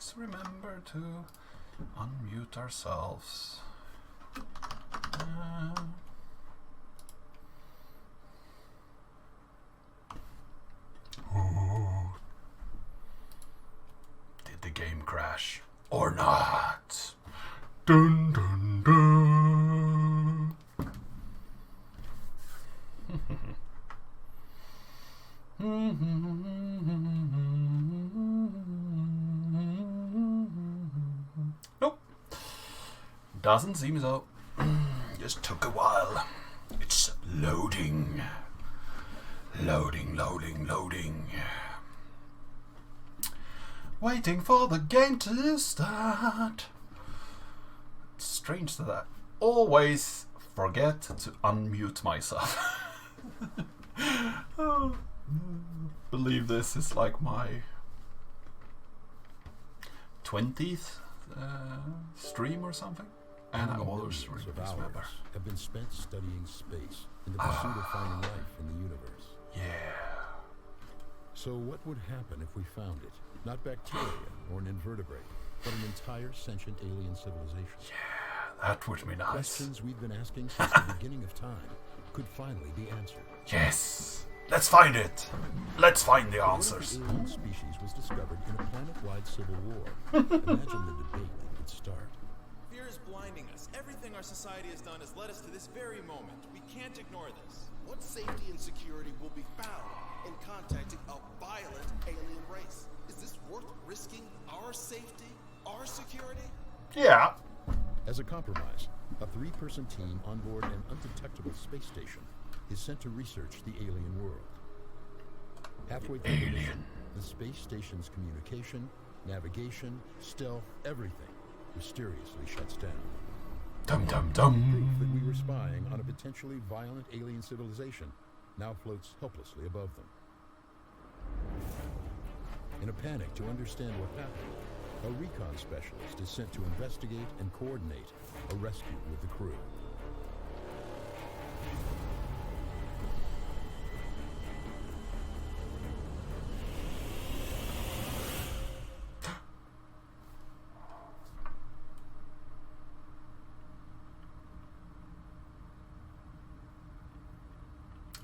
let's remember to unmute ourselves. Did the game crash or not? Dun dun dun. Nope. Doesn't seem so. Just took a while. It's loading. Loading, loading, loading. Waiting for the game to start. It's strange that I always forget to unmute myself. Oh, believe this is like my 20th stream or something. And I always remember. Have been spent studying space in the pursuit of finding life in the universe. Yeah. So what would happen if we found it? Not bacteria or an invertebrate, but an entire sentient alien civilization. Yeah, that would be nice. Questions we've been asking since the beginning of time could finally be answered. Yes. Let's find it. Let's find the answers. What if the alien species was discovered in a planet-wide civil war? Imagine the debate that would start. Fear is blinding us. Everything our society has done has led us to this very moment. We can't ignore this. What safety and security will be found in contacting a violent alien race? Is this worth risking our safety, our security? Yeah. As a compromise, a 3-person team on board an undetectable space station is sent to research the alien world. Halfway through the mission, the space station's communication, navigation, stealth, everything mysteriously shuts down. Dum dum dum. Proof that we were spying on a potentially violent alien civilization now floats helplessly above them. In a panic to understand what happened, a recon specialist is sent to investigate and coordinate a rescue with the crew.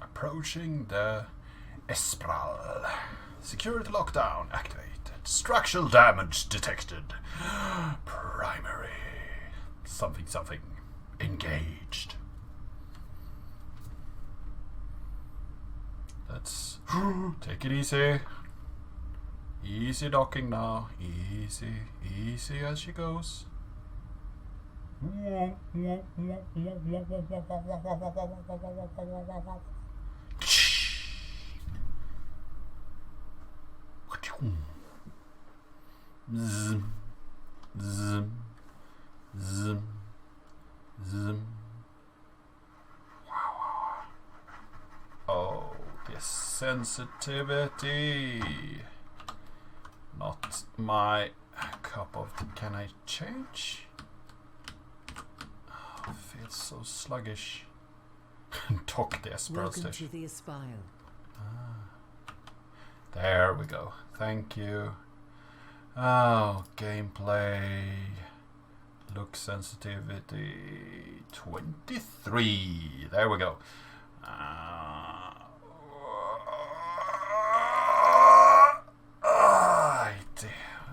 Approaching the Espral. Security lockdown activated. Structural damage detected. Primary. Something something. Engaged. Let's take it easy. Easy docking now. Easy. Easy as she goes. Zoom, zoom, zoom, zoom. Wow. Oh, the sensitivity. Not my cup of tea. Can I change? Oh, feels so sluggish. Dock the Espral Welcome station. to the Espile. There we go. Thank you. Oh, gameplay. Look sensitivity 23. There we go.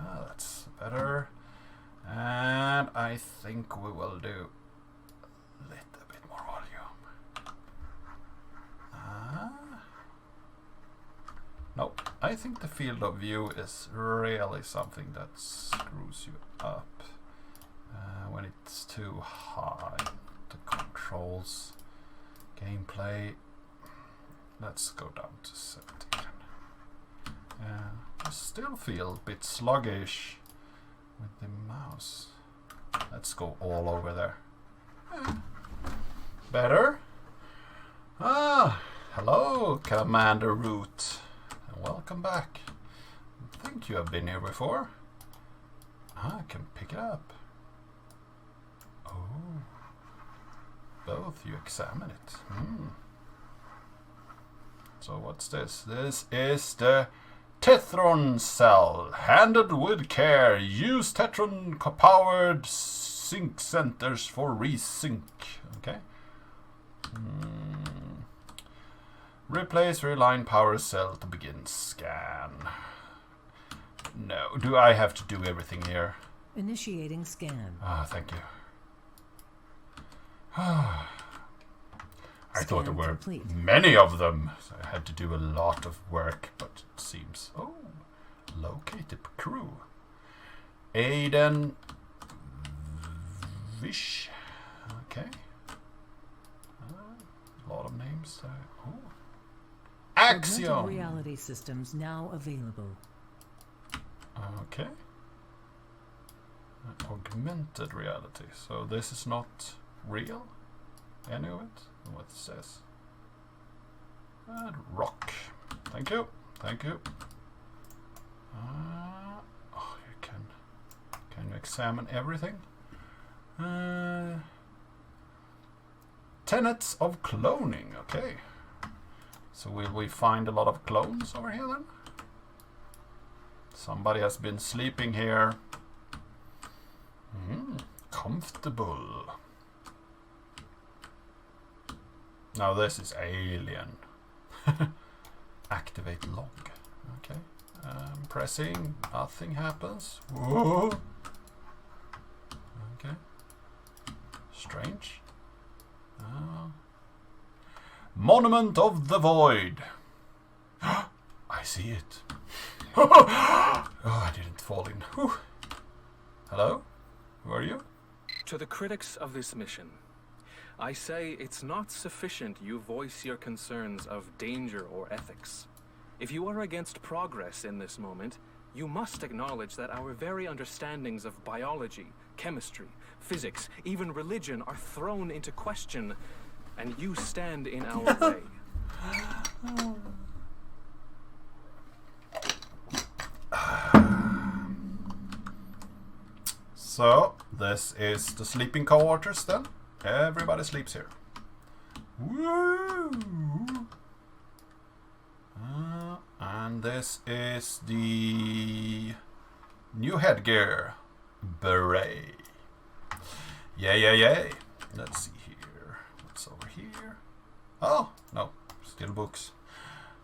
That's better. And I think we will do a little bit more volume. Nope. I think the field of view is really something that screws you up when it's too high. The controls, gameplay. Let's go down to 17. I still feel a bit sluggish with the mouse. Let's go all over there. Better. Hello, Commander Root. Welcome back. I think you have been here before. I can pick it up. Oh. Both you examine it. So what's this? This is the Tethron cell. Handled with care. Use Tetron-powered sync centers for resync. Okay. Replace reline power cell to begin scan. No. Do I have to do everything here? Initiating scan. Ah, thank you. I thought there were many of them, so I had to do a lot of work, but it seems... Oh, located crew. Aiden Vish. Okay. A lot of names. Oh. Augmented Axiom. reality systems now available. Okay. Augmented reality. So this is not real? Any of it? What it says? Rock. Thank you. Thank you. Oh, you can you examine everything? Tenets of cloning. Okay. So will we find a lot of clones over here then? Somebody has been sleeping here. Comfortable. Now this is alien. Activate log. Okay. Pressing. Nothing happens. Whoa. Okay. Strange. Monument of the Void. I see it. Oh, I didn't fall in. Whew. Hello? Who are you? To the critics of this mission, I say it's not sufficient you voice your concerns of danger or ethics. If you are against progress in this moment, you must acknowledge that our very understandings of biology, chemistry, physics, even religion are thrown into question, and you stand in our way. So, this is the sleeping quarters then. Everybody sleeps here. Woo! And this is the new headgear. Beret. Yay. Let's see here. What's over here? Oh, no. Still books.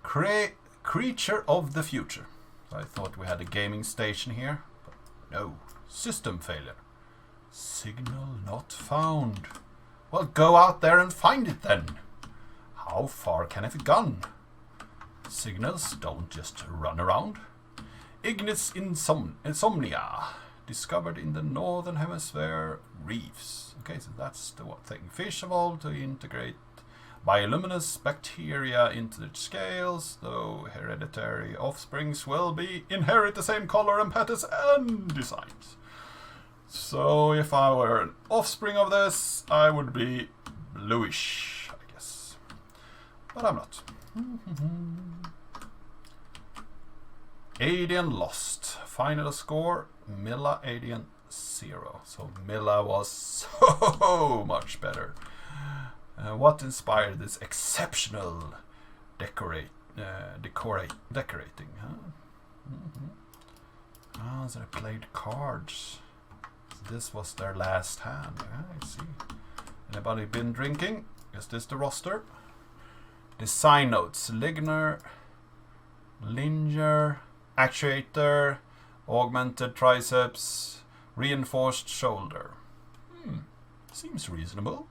Creature of the Future. I thought we had a gaming station here. But no. System failure. Signal not found. Well, go out there and find it then. How far can it have gone? Signals don't just run around. Ignis insomnia. Discovered in the northern hemisphere reefs. Okay, so that's the one thing. Fish evolved to integrate bioluminescent bacteria into the scales, though hereditary offsprings will inherit the same color and patterns and designs. So if I were an offspring of this, I would be bluish, I guess. But I'm not. Adian lost. Final score, Milla Adian 0. So Milla was so much better. What inspired this exceptional decorating? Huh? So they played cards. This was their last hand. I see. Anybody been drinking? Is this the roster? Design notes. Linger, actuator, augmented triceps, reinforced shoulder. Seems reasonable.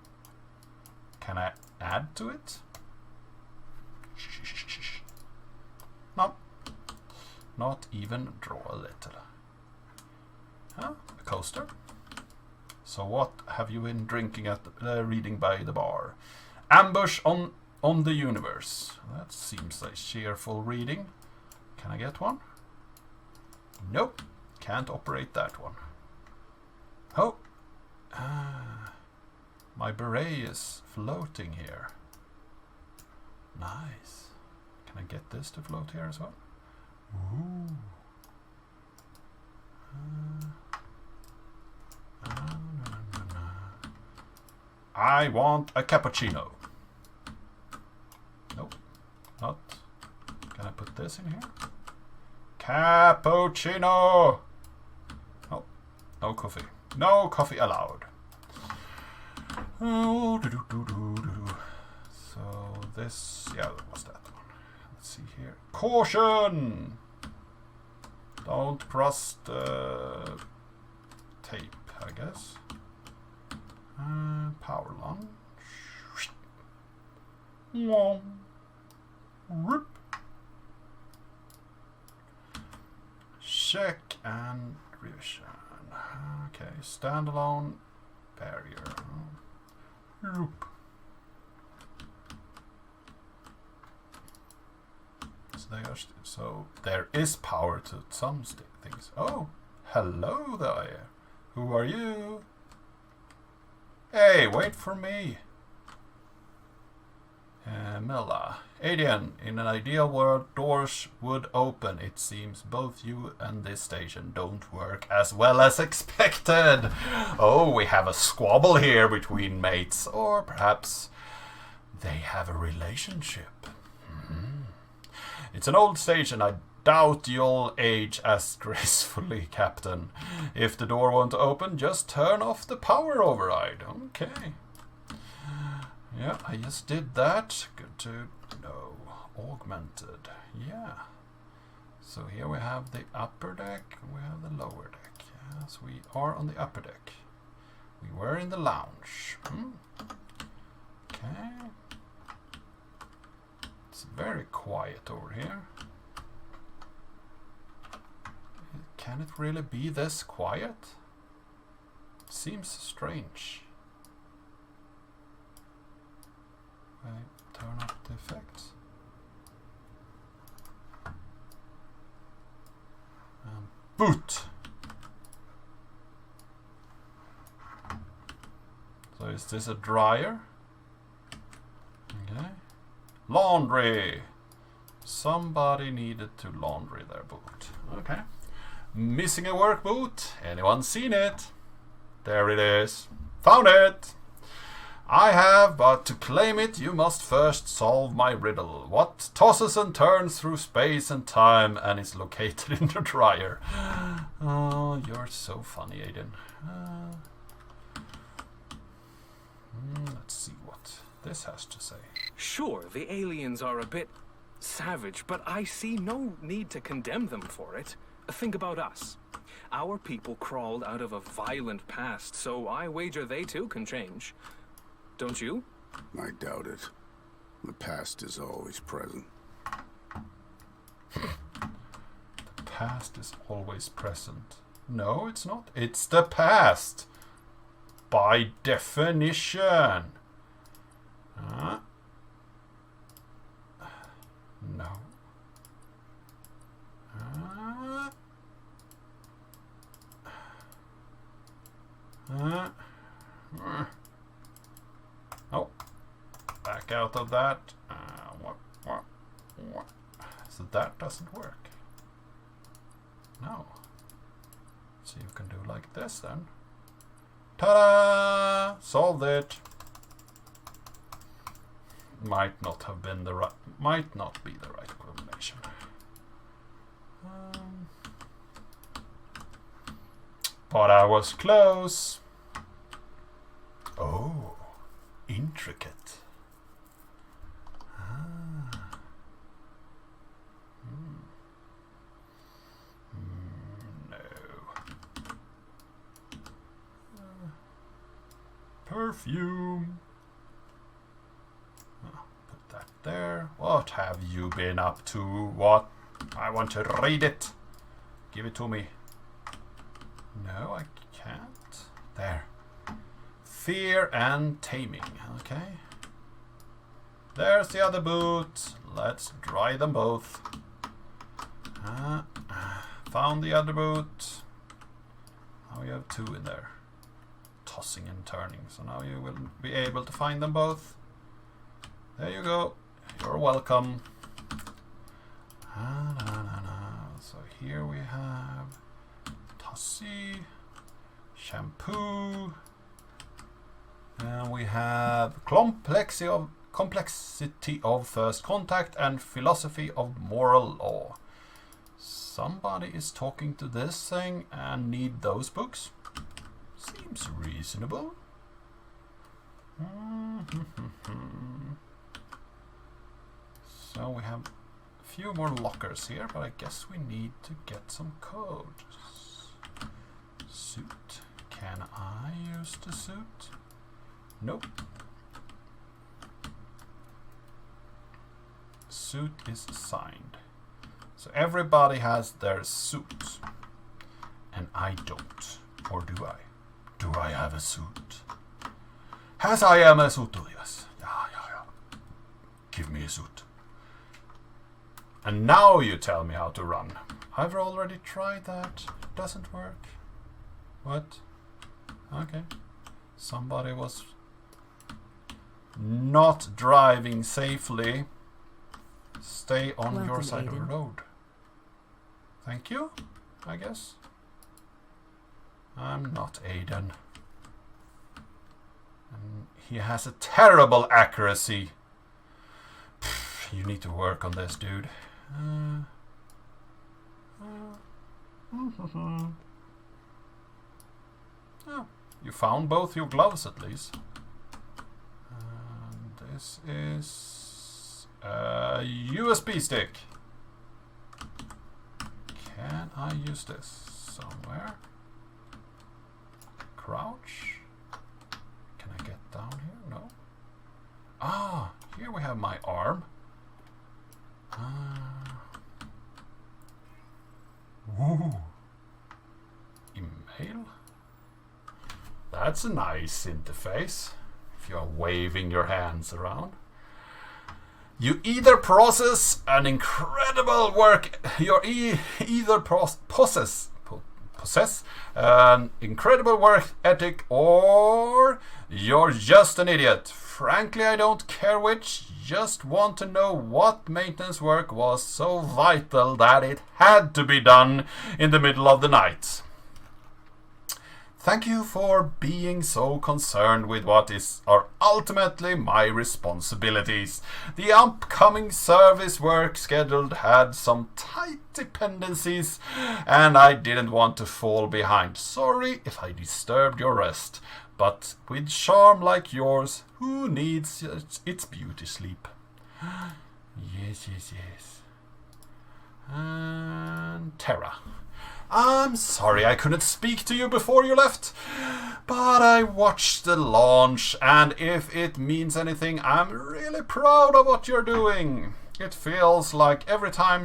Can I add to it? No. Not even draw a little. Huh? A coaster? So what have you been drinking at the reading by the bar? Ambush on the Universe. That seems like cheerful reading. Can I get one? Nope. Can't operate that one. Oh. My beret is floating here. Nice. Can I get this to float here as well? Ooh. I want a cappuccino. Nope. Not. Can I put this in here? Cappuccino! Oh, no coffee. No coffee allowed. Oh, so this, yeah, what's that one? Let's see here. Caution! Don't cross the tape, I guess. Power launch. Rip. Check and revision. Okay, standalone barrier. Loop. So there is power to some things. Oh, hello there. Who are you? Hey, wait for me. Milla. Adrian, in an ideal world, doors would open. It seems both you and this station don't work as well as expected. Oh, we have a squabble here between mates. Or perhaps they have a relationship. It's an old station. I doubt you'll age as gracefully, Captain. If the door won't open, just turn off the power override. Okay. Yeah, I just did that. Good to know. Augmented. Yeah. So here we have the upper deck, we have the lower deck. Yes, we are on the upper deck. We were in the lounge. Okay. It's very quiet over here. Can it really be this quiet? Seems strange. Turn up the effects. Boot! So is this a dryer? Okay. Laundry! Somebody needed to laundry their boot. Okay. Missing a work boot? Anyone seen it? There it is. Found it! I have, but to claim it, you must first solve my riddle. What tosses and turns through space and time and is located in the dryer? Oh, you're so funny, Aiden. Let's see what this has to say. Sure, the aliens are a bit savage, but I see no need to condemn them for it. Think about us. Our people crawled out of a violent past, so I wager they too can change. Don't you? I doubt it. The past is always present. The past is always present. No, it's not. It's the past. By definition. No. Oh, back out of that. What? So that doesn't work. No. See if we can do like this then. Ta-da! Solved it. Might not have been the right. Might not be the right combination. But I was close. Oh, intricate. No. Perfume. Put that there. What have you been up to? What? I want to read it. Give it to me. No, I can't. There. Fear and taming. Okay. There's the other boot. Let's dry them both. Found the other boot. Now you have two in there. Tossing and turning. So now you will be able to find them both. There you go. You're welcome. So here we have Tossie, shampoo, and we have complexity of first contact and philosophy of moral law. somebody is talking to this thing and need those books. Seems reasonable. So we have a few more lockers here, but I guess we need to get some codes. Suit. Can I use the suit? Nope. Suit is assigned. So everybody has their suit. And I don't. Or do I? Do I have a suit? Has I am a suit, yes. Yeah. Give me a suit. And now you tell me how to run. I've already tried that. Doesn't work. What? Okay. Somebody was not driving safely. Stay on your Welcome, side of the Aiden. road. Thank you, I guess. I'm not Aiden. And he has a terrible accuracy. Pff, you need to work on this, dude. Oh, you found both your gloves at least. And this is a USB stick. Can I use this somewhere? Crouch. Can I get down here? No. Ah, here we have my arm. Woo. Email. That's a nice interface. If you are waving your hands around. You either possess an incredible work. Possess an incredible work ethic, or you're just an idiot. Frankly, I don't care which. Just want to know what maintenance work was so vital that it had to be done in the middle of the night. Thank you for being so concerned with what are ultimately my responsibilities. The upcoming service work scheduled had some tight dependencies, and I didn't want to fall behind. Sorry if I disturbed your rest, but with charm like yours, who needs its beauty sleep? Yes. And Terra. I'm sorry I couldn't speak to you before you left, but I watched the launch, and if it means anything, I'm really proud of what you're doing. It feels like every time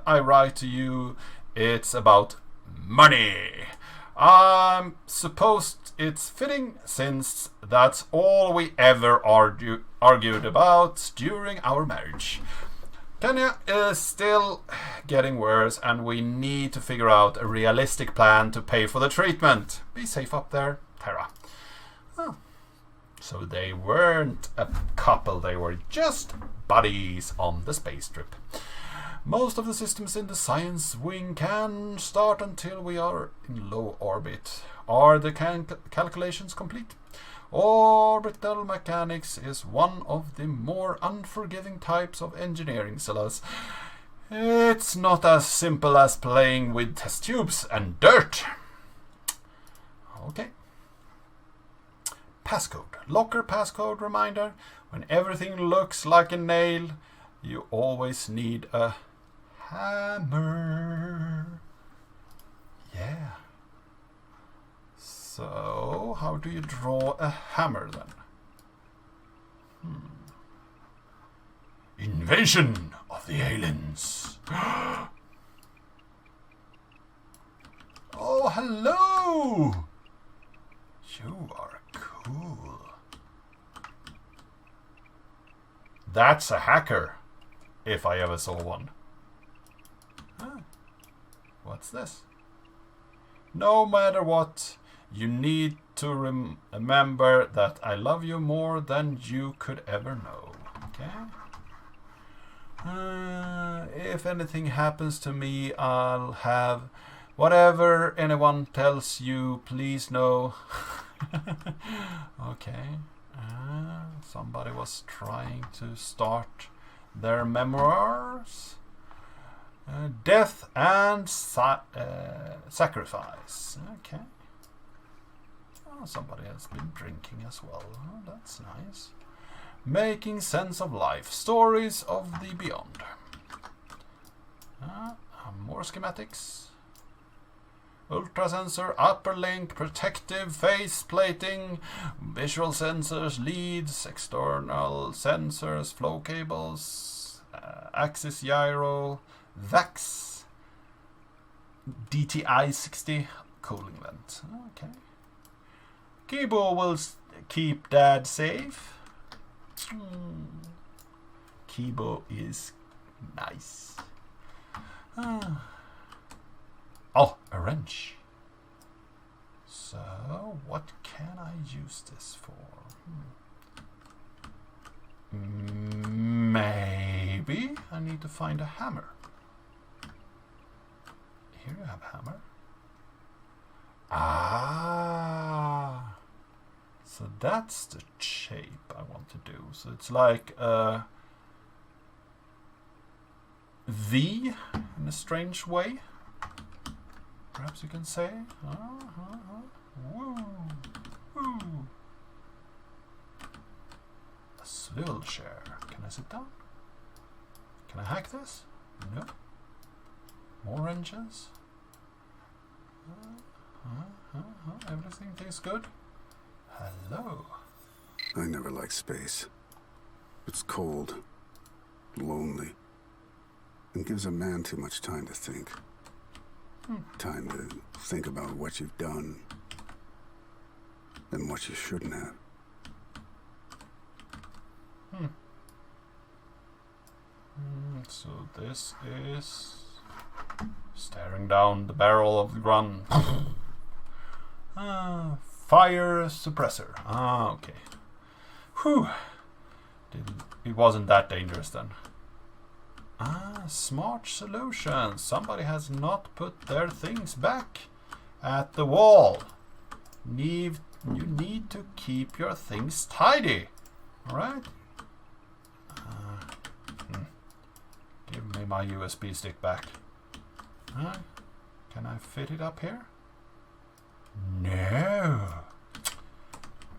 I write to you, it's about money. I'm supposed it's fitting, since that's all we ever argued about during our marriage. Kenya is still getting worse, and we need to figure out a realistic plan to pay for the treatment. Be safe up there, Terra. Oh. So they weren't a couple, they were just buddies on the space trip. Most of the systems in the science wing can start until we are in low orbit. Are the calculations complete? Orbital mechanics is one of the more unforgiving types of engineering, Silas. It's not as simple as playing with test tubes and dirt. Okay. Passcode. Locker passcode reminder. When everything looks like a nail, you always need a hammer. Yeah. So, how do you draw a hammer then? Invasion of the aliens. Oh, hello! You are cool. That's a hacker, if I ever saw one. Huh. What's this? No matter what, you need to remember that I love you more than you could ever know. Okay? If anything happens to me, I'll have whatever anyone tells you, please know. Okay. Somebody was trying to start their memoirs. Death and sacrifice. Okay. Oh, somebody has been drinking as well. Oh, that's nice. Making sense of life. Stories of the beyond. More schematics. Ultra sensor, upper link, protective face plating, visual sensors, leads, external sensors, flow cables, axis gyro, VAX, DTI 60, cooling vent. Okay. Kibo will keep Dad safe. Kibo is nice. Oh, a wrench. So, what can I use this for? Maybe I need to find a hammer. Here you have a hammer. Ah. So that's the shape I want to do. So it's like a V in a strange way. Perhaps you can say. Woo. Woo. A swivel chair. Can I sit down? Can I hack this? No. More wrenches. Everything tastes good. Hello. I never liked space. It's cold, lonely, and gives a man too much time to think. Time to think about what you've done and what you shouldn't have. So this is staring down the barrel of the gun. Fire suppressor. Okay. Whew. It wasn't that dangerous then. Smart solution. Somebody has not put their things back at the wall. You need to keep your things tidy. Alright? Give me my USB stick back. Can I fit it up here? No. It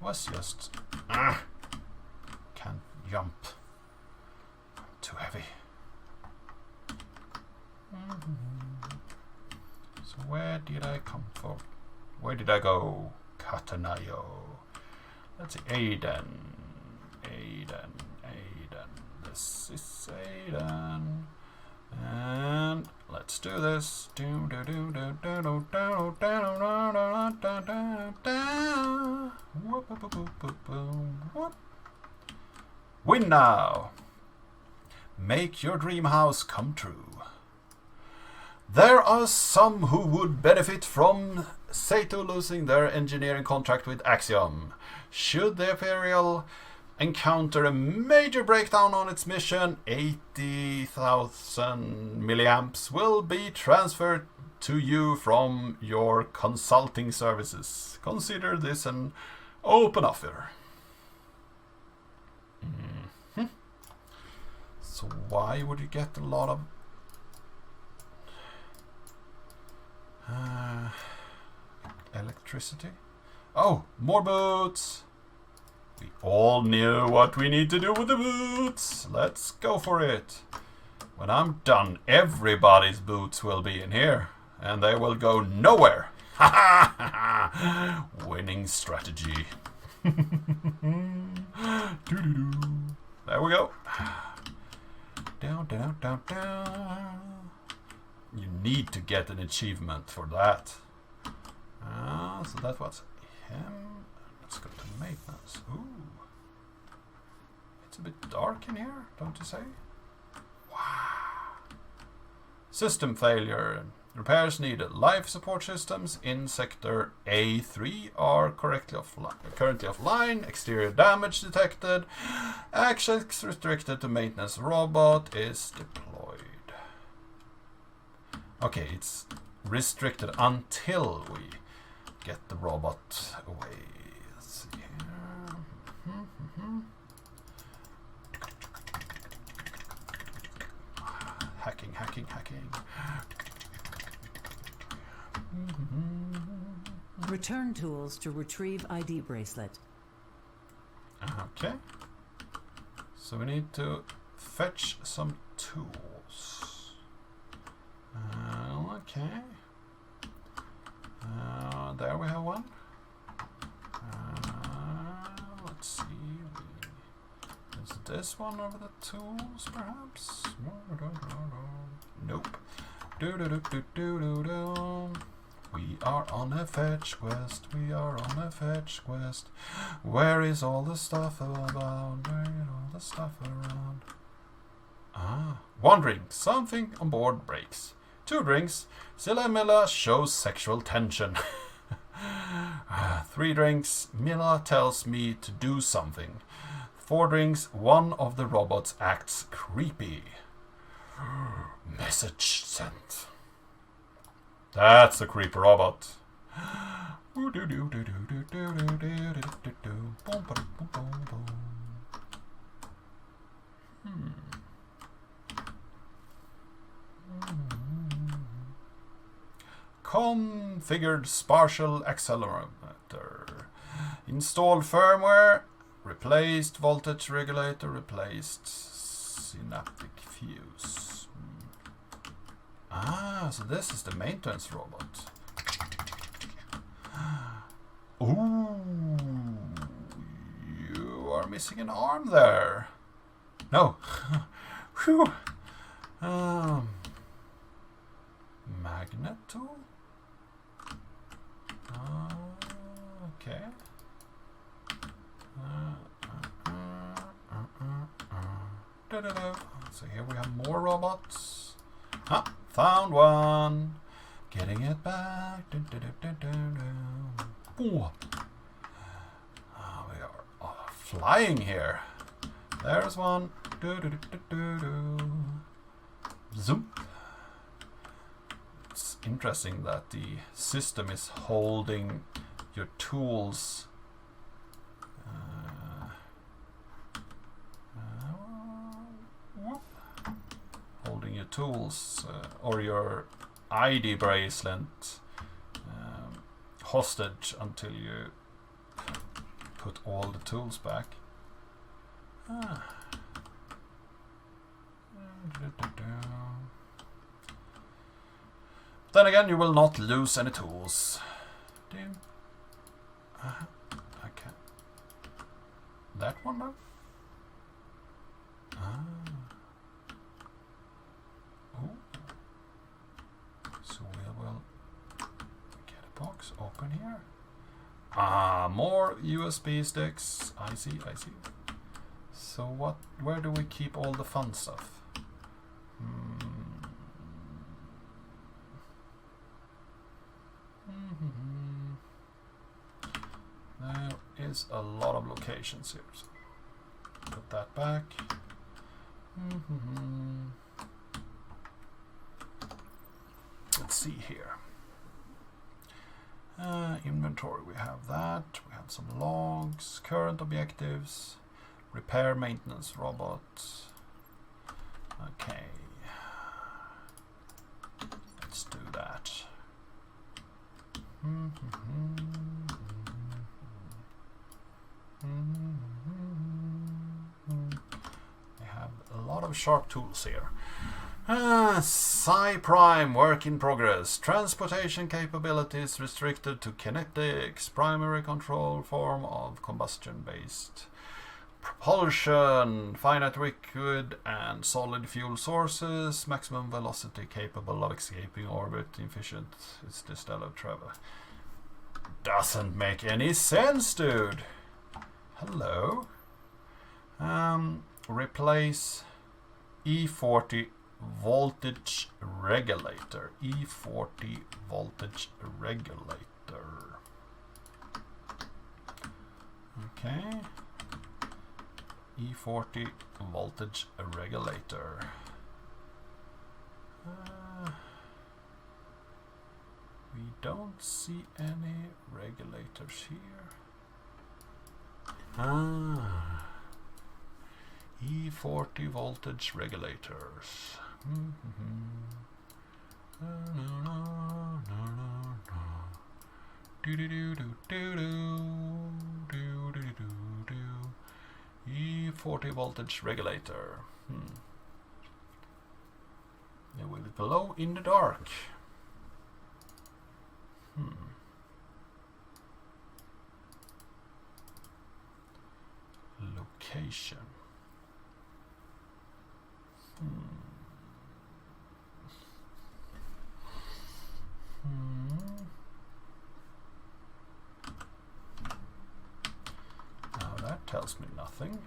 was just... can't jump. Too heavy. So where did I come from? Where did I go? Catanayo. Let's see. Aiden. This is Aiden. And let's do this. Win now. Make your dream house come true. There are some who would benefit from Sato losing their engineering contract with Axiom. Should the Imperial encounter a major breakdown on its mission, 80,000 milliamps will be transferred to you from your consulting services. Consider this an open offer. So why would you get a lot of electricity? Oh, more boots! We all knew what we need to do with the boots. Let's go for it. When I'm done, everybody's boots will be in here. And they will go nowhere. Winning strategy. There we go. Down. You need to get an achievement for that. So that was him. Let's go to maintenance. Ooh. It's a bit dark in here, don't you say? Wow. System failure. Repairs needed. Life support systems in sector A3 are currently offline. Exterior damage detected. Access restricted to maintenance robot is deployed. Okay, it's restricted until we get the robot away. Let's see here. Hacking. hacking. Return tools to retrieve ID bracelet. Okay. So we need to fetch some tools. Okay. There we have one. Let's see. Is this one over the tools, perhaps? Nope. We are on a fetch quest. Where is all the stuff about? One drink. Something on board breaks. 2 drinks. Scylla and Milla shows sexual tension. 3 drinks. Milla tells me to do something. 4 drinks. One of the robots acts creepy. Message sent. That's a creepy robot. Configured spatial accelerometer. Installed firmware. Replaced voltage regulator. Replaced synaptic fuse. So this is the maintenance robot. Ooh, you are missing an arm there. No. Whew. Magnet tool? Okay. So here we have more robots. Found one. Getting it back. Ooh. We are flying here. There's one. Zoom. It's interesting that the system is holding your tools. Holding your tools or your ID bracelet hostage until you put all the tools back. Then again, you will not lose any tools. Okay. That one now? So we will get a box open here. More USB sticks. I see. So where do we keep all the fun stuff? There is a lot of locations here. So put that back. Let's see here. Inventory, we have that. We have some logs, current objectives, repair maintenance robot. Okay. Let's do that. We have a lot of sharp tools here. Sci-Prime, work in progress. Transportation capabilities restricted to kinetics. Primary control form of combustion-based propulsion. Finite liquid and solid fuel sources. Maximum velocity capable of escaping orbit. Efficient. It's the stellar travel. Doesn't make any sense, dude. Hello. Replace E40 voltage regulator. E40 voltage regulator. Okay. E40 voltage regulator. We don't see any regulators here. E40 voltage regulators. E40 voltage regulator. It will glow in the dark. Location. Now that tells me nothing.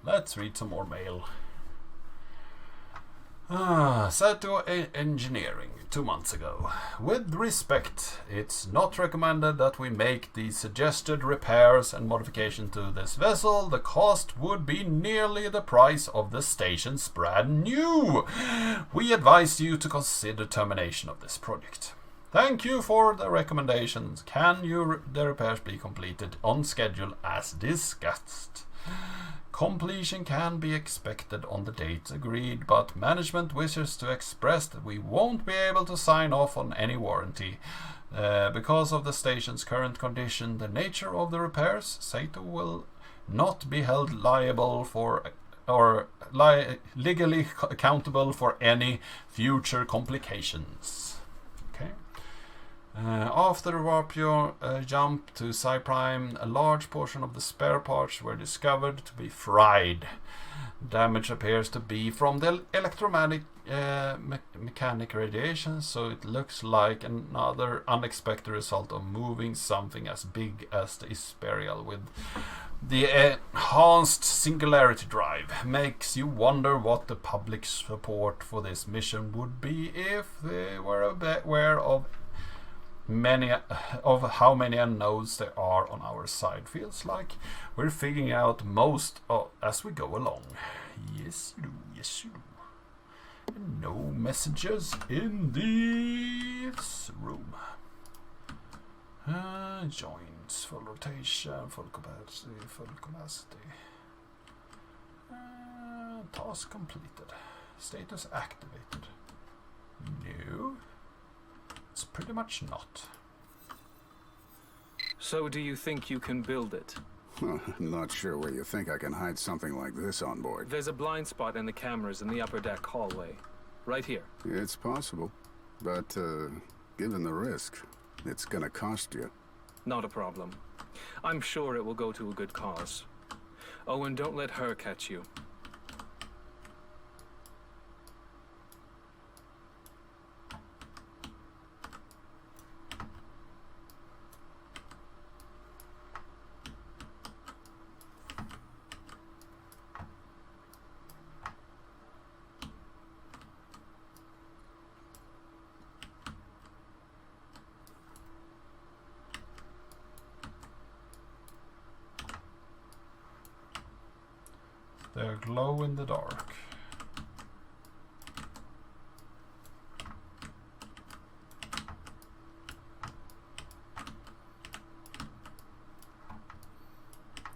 Let's read some more mail. Sato Engineering, 2 months ago. With respect, it's not recommended that we make the suggested repairs and modification to this vessel. The cost would be nearly the price of the station's brand new. We advise you to consider termination of this project. Thank you for the recommendations. Can the repairs be completed on schedule as discussed? Completion can be expected on the date agreed, but management wishes to express that we won't be able to sign off on any warranty. Because of the station's current condition, the nature of the repairs, Sato will not be held liable for or legally accountable for any future complications. Okay. After the warp jump to Psi-Prime, a large portion of the spare parts were discovered to be fried. Damage appears to be from the electromagnetic mechanic radiation, so it looks like another unexpected result of moving something as big as the Imperial with the enhanced singularity drive. Makes you wonder what the public support for this mission would be if they were aware of how many unknowns there are on our side. Feels like we're figuring out most as we go along. Yes, you do. Yes, you do. And no messages in this room. Joints, full rotation, full capacity. Task completed. Status activated. No. It's pretty much not. So do you think you can build it? I'm not sure where you think I can hide something like this on board. There's a blind spot in the cameras in the upper deck hallway. Right here. It's possible, but given the risk, it's gonna cost you. Not a problem. I'm sure it will go to a good cause. Oh, and don't let her catch you. They glow in the dark.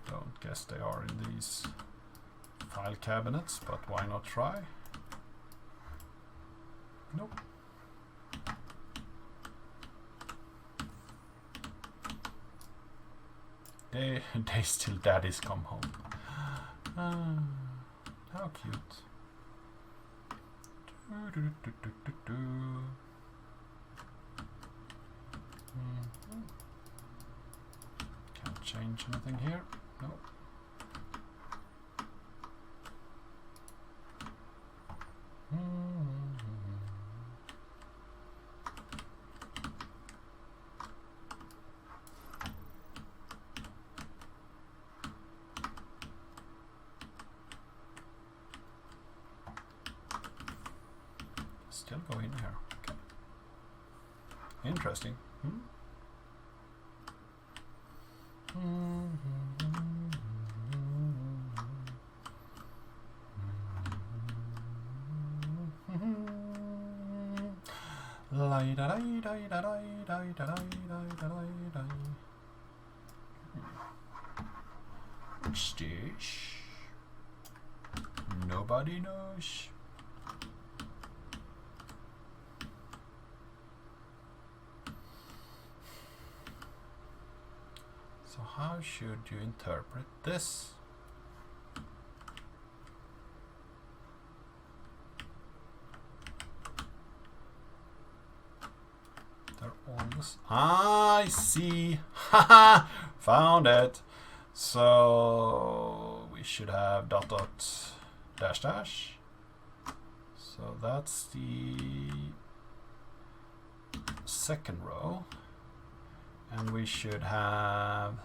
Don't guess they are in these file cabinets, but why not try? Nope. They still daddies come home. How cute. Can't change anything here. No. still go in here. Okay. Interesting. What's this? Nobody knows. So how should you interpret this? They're almost... I see! Haha! Found it! So we should have dot dot dash dash. So that's the second row. And we should have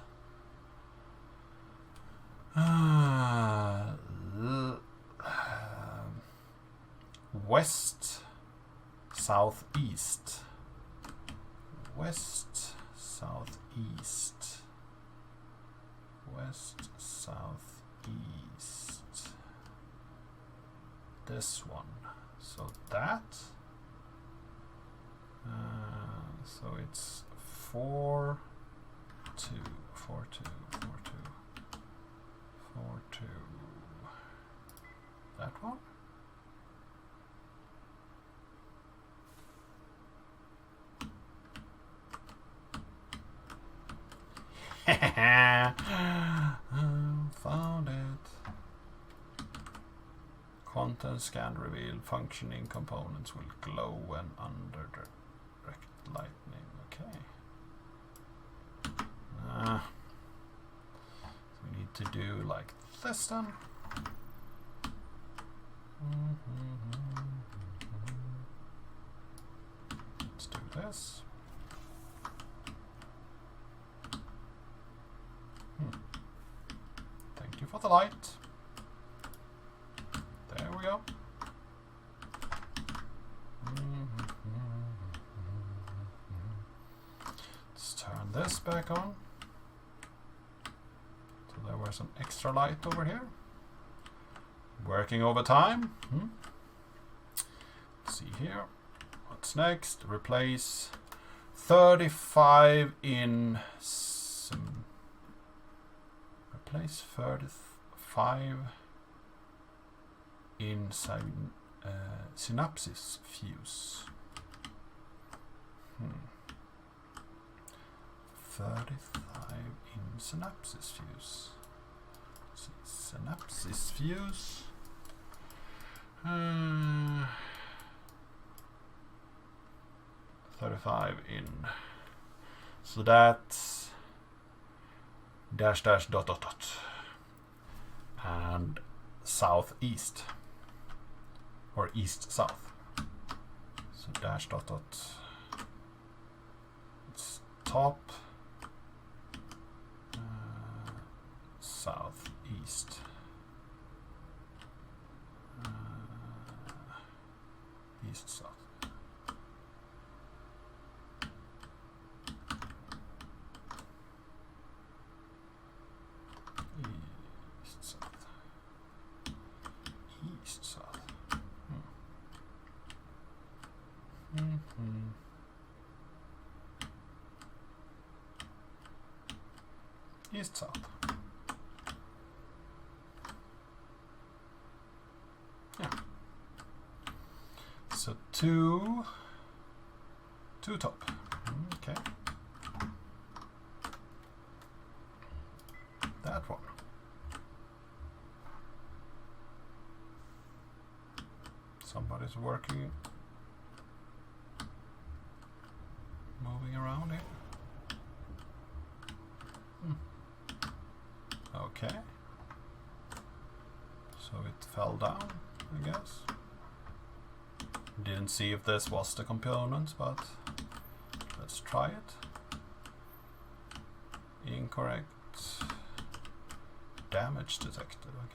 west, southeast. West, southeast. West, southeast. This one. So that. So it's 4, 2, 4, 2, 4, 2, 4, 2. That one? Found it. Content scan reveal functioning components will glow when under direct lightning. Okay. So we need to do like this then. Let's do this. Thank you for the light. There we go. Let's turn this back on. So there was some extra light over here. Working overtime. Let's see here. What's next? Replace 35 in some. Replace 35 in synapses fuse. 35 in synapses fuse. Let's see, synapses fuse. 35 in. So that's dash dash dot dot dot and southeast or east south. So dash dot dot. It's top southeast. East south. East south. East south. East south. Yeah. So two top. Okay. That one. Somebody's working, moving around here. Okay. So it fell down, I guess. Didn't see if this was the component, but let's try it. Incorrect. Damage detected, okay.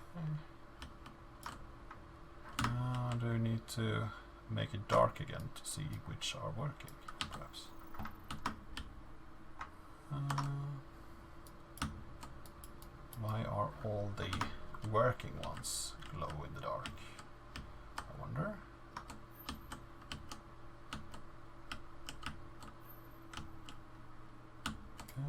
Do we need to make it dark again to see which are working, perhaps. Why are all the working ones glow in the dark? I wonder. Okay.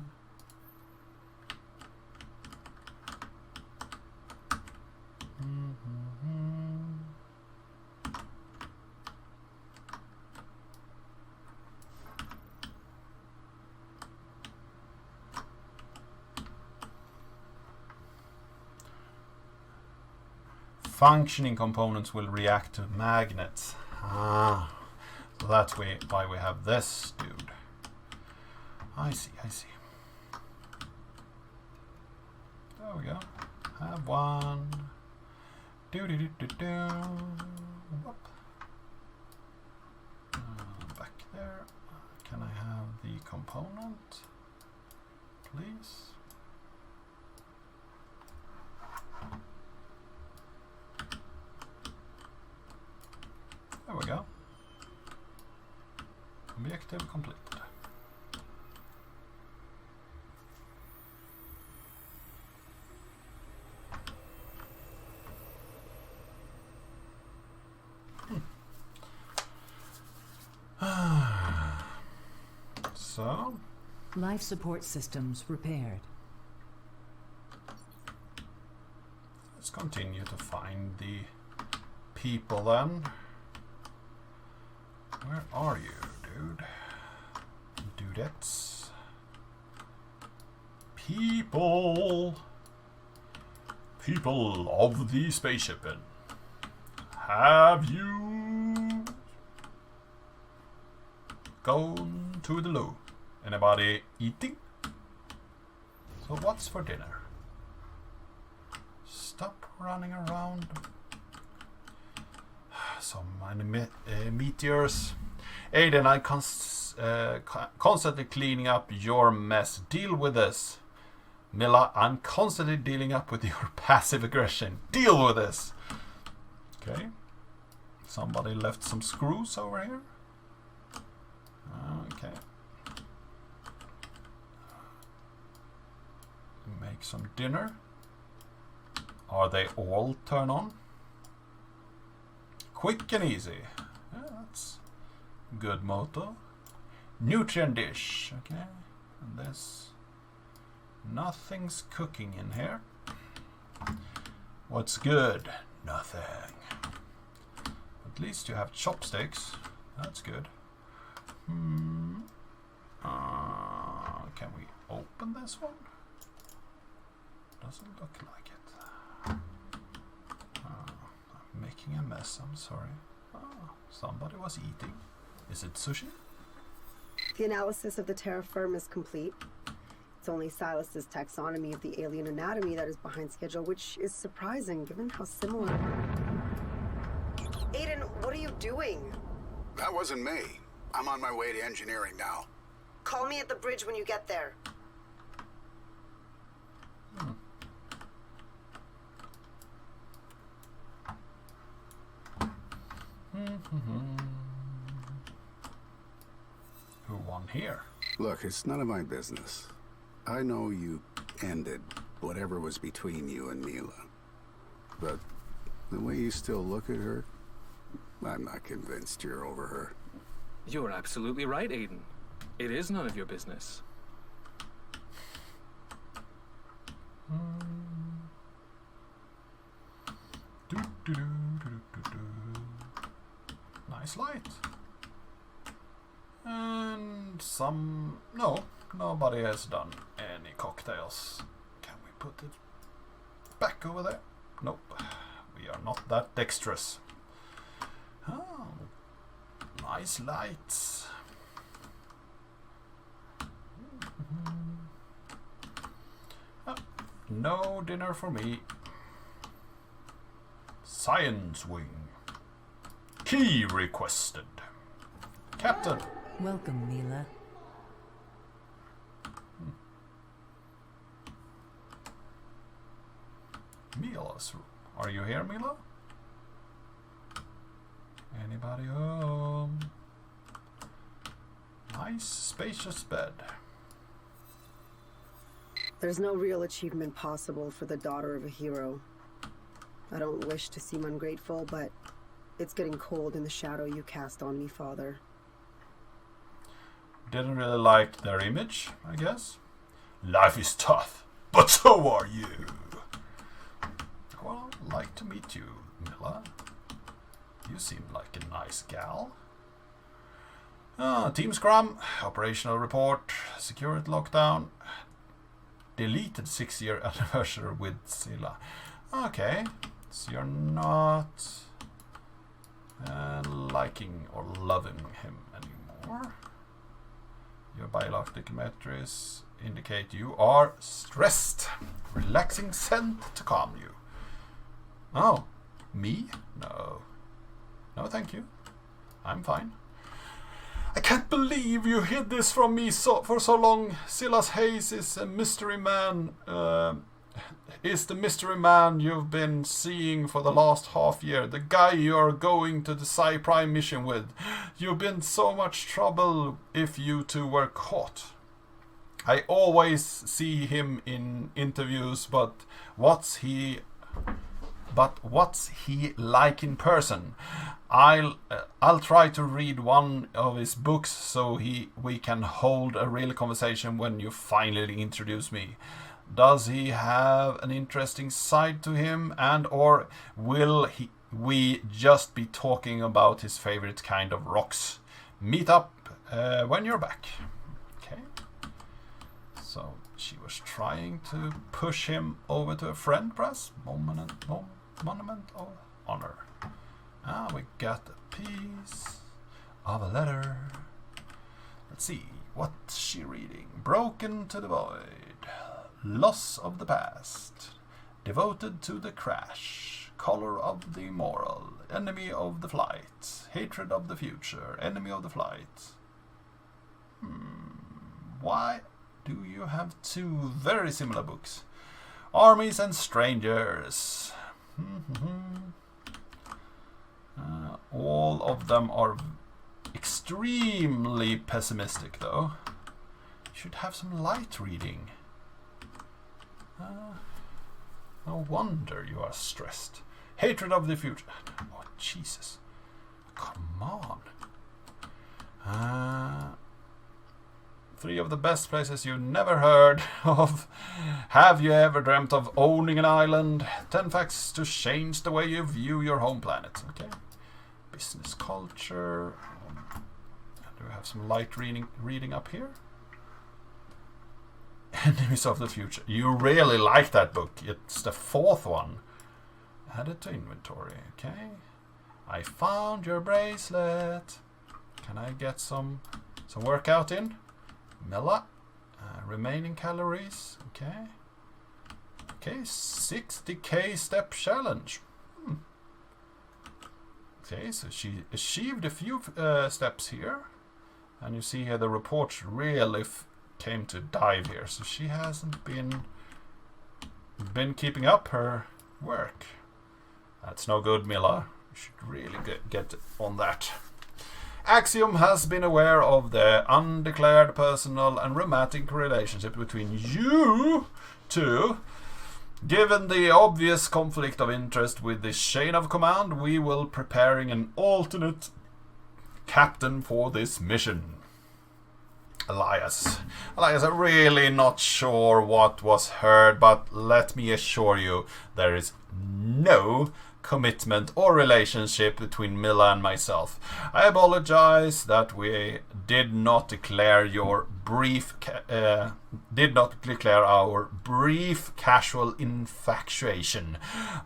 Functioning components will react to magnets. Ah, so that's why we have this dude. I see, I see. There we go. Have one. Do do do do do. Whoop. Back there. Can I have the component, please? There we go. Objective completed. So, Life support systems repaired. let's continue to find the people then. Where are you, dude? Dudettes. People! People of the spaceship inn. Have you gone to the loo? Anybody eating? So what's for dinner? Stop running around. So many meteors. Aiden, I'm constantly cleaning up your mess. Deal with this. Milla, I'm constantly dealing up with your passive aggression. Deal with this. Okay. Somebody left some screws over here. Okay. Make some dinner. Are they all turn on? Quick and easy. Yeah, that's good motto. Nutrient dish. Okay. And this. Nothing's cooking in here. What's good? Nothing. At least you have chopsticks. That's good. Can we open this one? Doesn't look like it. I'm making a mess, I'm sorry. Somebody was eating. Is it sushi? The analysis of the terra firma is complete. It's only Silas's taxonomy of the alien anatomy that is behind schedule, which is surprising given how similar. Aiden, what are you doing? That wasn't me. I'm on my way to engineering now. Call me at the bridge when you get there. Who won here? Look, it's none of my business. I know you ended whatever was between you and Mila. But the way you still look at her, I'm not convinced you're over her. You're absolutely right, Aiden. It is none of your business. Nice light. And some... No, nobody has done any cocktails. Can we put it back over there? Nope. We are not that dexterous. Oh, nice lights. No dinner for me. Science wing. Key requested. Captain. Welcome, Mila. Mila's room. Are you here, Mila? Anybody home? Nice spacious bed. There's no real achievement possible for the daughter of a hero. I don't wish to seem ungrateful, but it's getting cold in the shadow you cast on me, Father. Didn't really like their image, I guess. Life is tough, but so are you. Well, I'd like to meet you, Milla. You seem like a nice gal. Team Scrum, operational report, security lockdown, deleted 6-year anniversary with Scylla. Okay, so you're not liking or loving him anymore. Your biological metrics indicate you are stressed. Relaxing scent to calm you. Oh, me? No. No, thank you. I'm fine. I can't believe you hid this from me for so long. Silas Hayes is a mystery man. Is the mystery man you've been seeing for the last half year. The guy you are going to the Psi Prime mission with. You've been so much trouble if you two were caught. I always see him in interviews, but what's he like in person? I'll try to read one of his books so we can hold a real conversation when you finally introduce me. Does he have an interesting side to him, and or will we just be talking about his favorite kind of rocks? Meet up when you're back. Okay. So she was trying to push him over to a friend press. Monument of honor. We got a piece of a letter. Let's see. What's she reading? Broken to the void. Loss of the past. Devoted to the crash. Color of the immoral. Enemy of the flight. Hatred of the future. Enemy of the flight. Why do you have two very similar books? Armies and Strangers. All of them are extremely pessimistic, though. You should have some light reading. No wonder you are stressed. Hatred of the future. Oh, Jesus. Come on. 3 of the best places you never heard of. Have you ever dreamt of owning an island? 10 facts to change the way you view your home planet. Okay. Business culture. Do we have some light reading up here? Enemies of the future. You really like that book. It's the 4th one. Add it to inventory. Okay. I found your bracelet. Can I get some workout in? Milla. Remaining calories. Okay. Okay, 60k step challenge. Okay, so she achieved a few steps here. And you see here the reports really came to dive here. So she hasn't been keeping up her work. That's no good, Milla. You should really get on that. Axiom has been aware of the undeclared personal and romantic relationship between you two. Given the obvious conflict of interest with this chain of command, we will preparing an alternate captain for this mission. Elias, I'm really not sure what was heard, but let me assure you, there is no commitment or relationship between Milla and myself. I apologize that we did not declare our brief casual infatuation,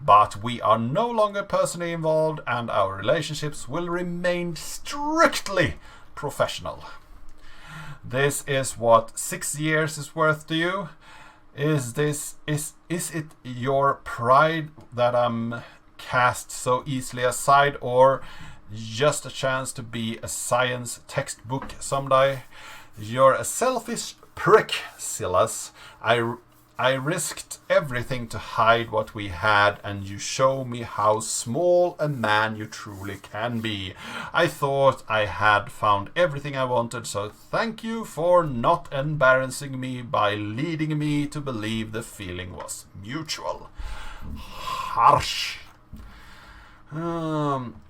but we are no longer personally involved, and our relationships will remain strictly professional. This is what 6 years is worth to you. Is it your pride that I'm cast so easily aside, or just a chance to be a science textbook someday? You're a selfish prick, Silas. I risked everything to hide what we had, and you show me how small a man you truly can be. I thought I had found everything I wanted, so thank you for not embarrassing me by leading me to believe the feeling was mutual. Harsh.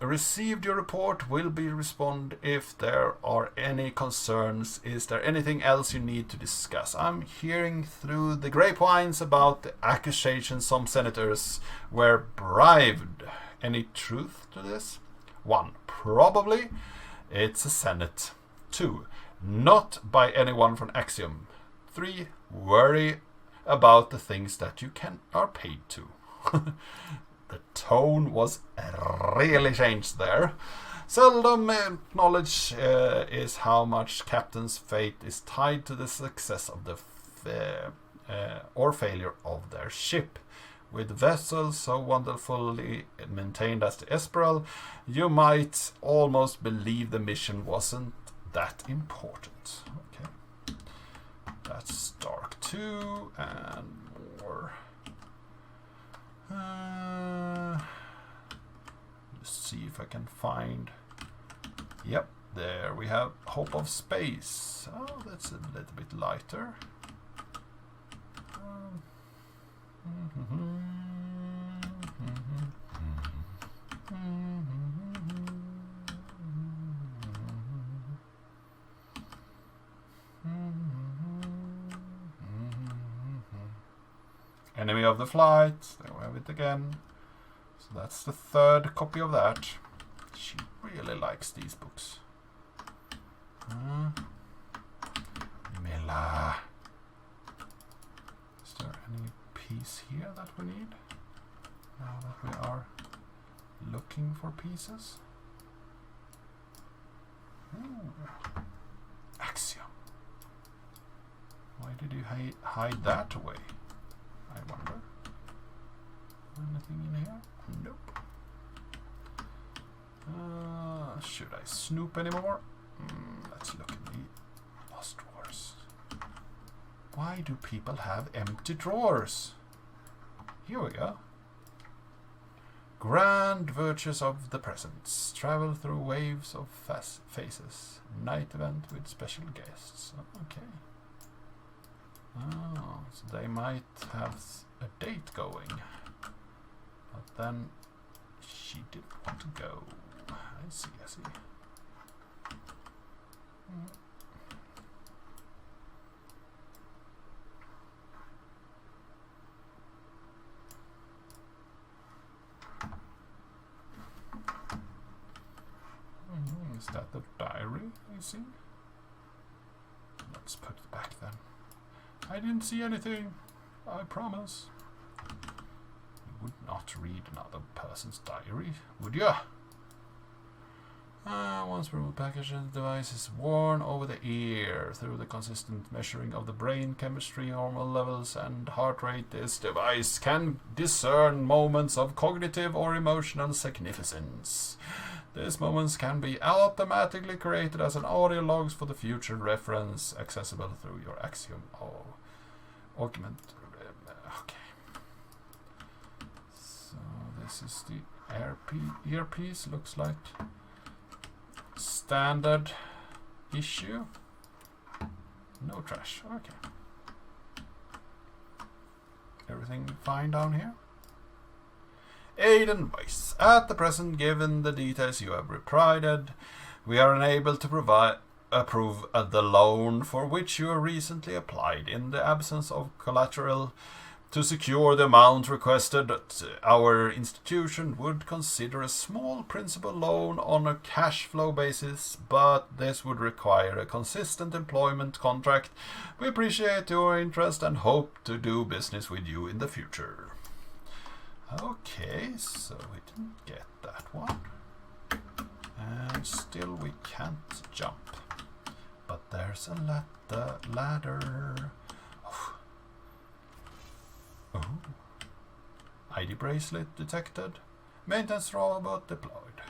Received your report. Will be respond if there are any concerns. Is there anything else you need to discuss? I'm hearing through the grapevines about the accusations some senators were bribed. Any truth to this? 1. Probably it's a senate. 2. Not by anyone from Axiom. 3. Worry about the things that you are paid to. The tone was really changed there. Seldom knowledge is how much captain's fate is tied to the success of the or failure of their ship. With vessels so wonderfully maintained as the Esperal, you might almost believe the mission wasn't that important. Okay, that's Dark 2 and more. Let's see if I can find. Yep, there we have Hope of Space. Oh, that's a little bit lighter. Enemy of the Flight. There we have it again. So that's the 3rd copy of that. She really likes these books. Mila. Is there any piece here that we need? Now that we are looking for pieces. Ooh. Axiom. Why did you hide that away? I wonder. Anything in here? Nope. Should I snoop anymore? Let's look in the lost drawers. Why do people have empty drawers? Here we go. Grand virtues of the presence. Travel through waves of faces. Night event with special guests. Okay. Oh, so they might have a date going. But then she didn't want to go. I see. Is that the diary I see? Let's put it back then. I didn't see anything, I promise. You would not read another person's diary, would you? Once removed package, the device is worn over the ear. Through the consistent measuring of the brain chemistry, hormone levels, and heart rate, this device can discern moments of cognitive or emotional significance. These moments can be automatically created as an audio logs for the future reference, accessible through your Axiom augment. Okay. So this is the earpiece. Looks like standard issue. No trash. Okay. Everything fine down here? Aid and advice. At the present, given the details you have provided, we are unable to approve the loan for which you recently applied. In the absence of collateral to secure the amount requested, our institution would consider a small principal loan on a cash flow basis, but this would require a consistent employment contract. We appreciate your interest and hope to do business with you in the future. Okay, so we didn't get that one. And still we can't jump. But there's a ladder. Oh. ID bracelet detected. Maintenance robot deployed.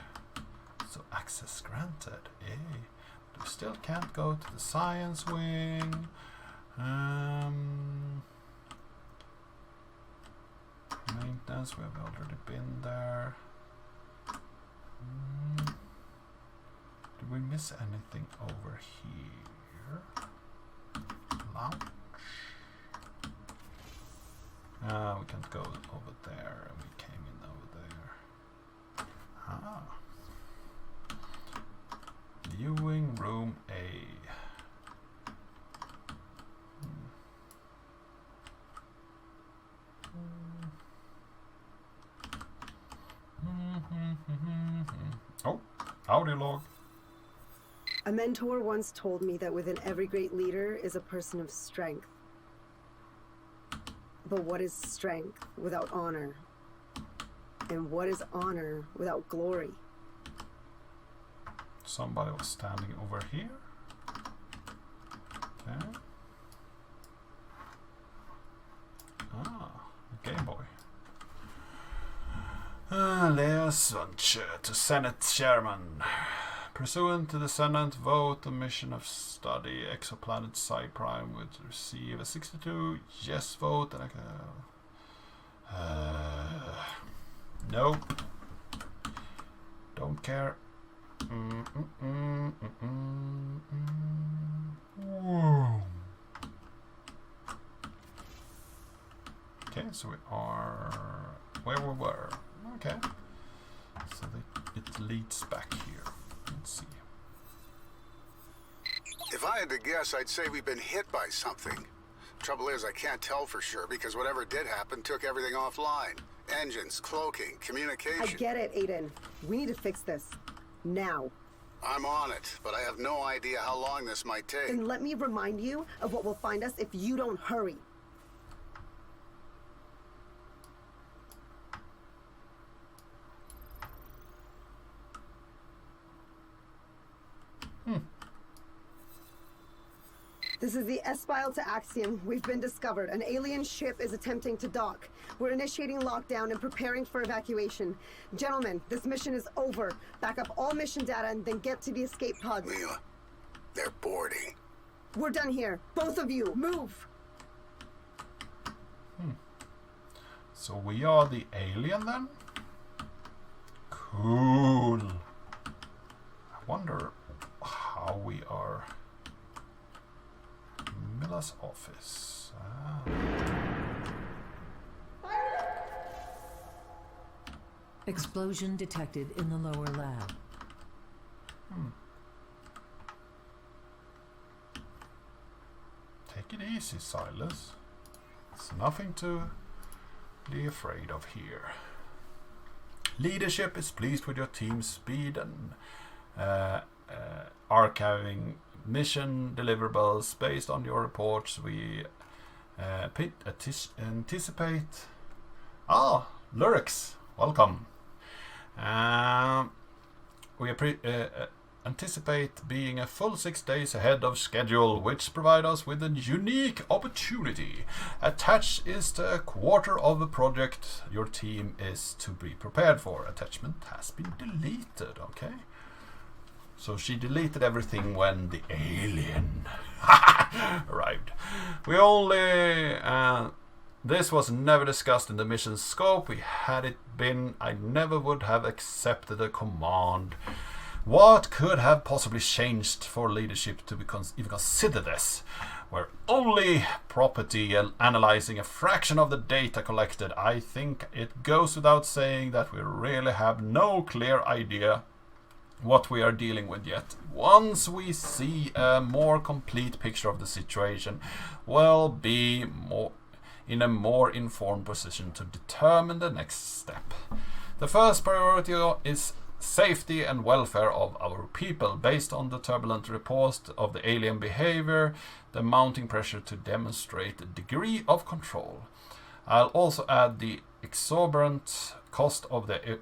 So access granted. Yay. But we still can't go to the science wing. Maintenance, we have already been there. Did we miss anything over here? Lounge? We can't go over there. We came in over there. Ah. Viewing room A. Oh, audio log. A mentor once told me that within every great leader is a person of strength. But what is strength without honor? And what is honor without glory? Somebody was standing over here. Okay. Ah, Game Boy. Leos Venture to Senate Chairman. Pursuant to the Senate vote, the mission of study exoplanet Psi Prime would receive a 62 yes vote and no. Don't care. Whoa. Okay, so we are where we were. Okay. So it leads back here. Let's see. If I had to guess, I'd say we've been hit by something. Trouble is, I can't tell for sure because whatever did happen took everything offline. Engines, cloaking, communication. I get it, Aiden. We need to fix this. Now. I'm on it, but I have no idea how long this might take. Then let me remind you of what will find us if you don't hurry. This is the S-file to Axiom. We've been discovered. An alien ship is attempting to dock. We're initiating lockdown and preparing for evacuation. Gentlemen, this mission is over. Back up all mission data and then get to the escape pod. Leela, they're boarding. We're done here. Both of you, move! So we are the alien then? Cool. I wonder how we are... Milla's office. Explosion detected in the lower lab. Take it easy, Silas. It's nothing to be afraid of here. Leadership is pleased with your team's speed and archiving mission deliverables. Based on your reports, we anticipate... Lurix, welcome. We anticipate being a full 6 days ahead of schedule, which provide us with a unique opportunity. Attached is the quarter of the project your team is to be prepared for. Attachment has been deleted, okay? So she deleted everything when the alien arrived. We only... this was never discussed in the mission scope. Had it been, I never would have accepted a command. What could have possibly changed for leadership to even consider this? We're only property and analyzing a fraction of the data collected. I think it goes without saying that we really have no clear idea what we are dealing with yet. Once we see a more complete picture of the situation, we'll be in a more informed position to determine the next step. The first priority is safety and welfare of our people. Based on the turbulent reports of the alien behavior, the mounting pressure to demonstrate a degree of control. I'll also add the exorbitant cost of the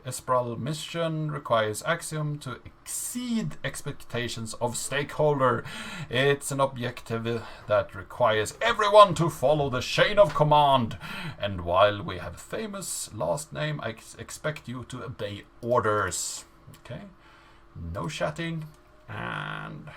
Espral mission requires Axiom to exceed expectations of stakeholder. It's an objective that requires everyone to follow the chain of command. And while we have a famous last name, I expect you to obey orders. Okay? No chatting. And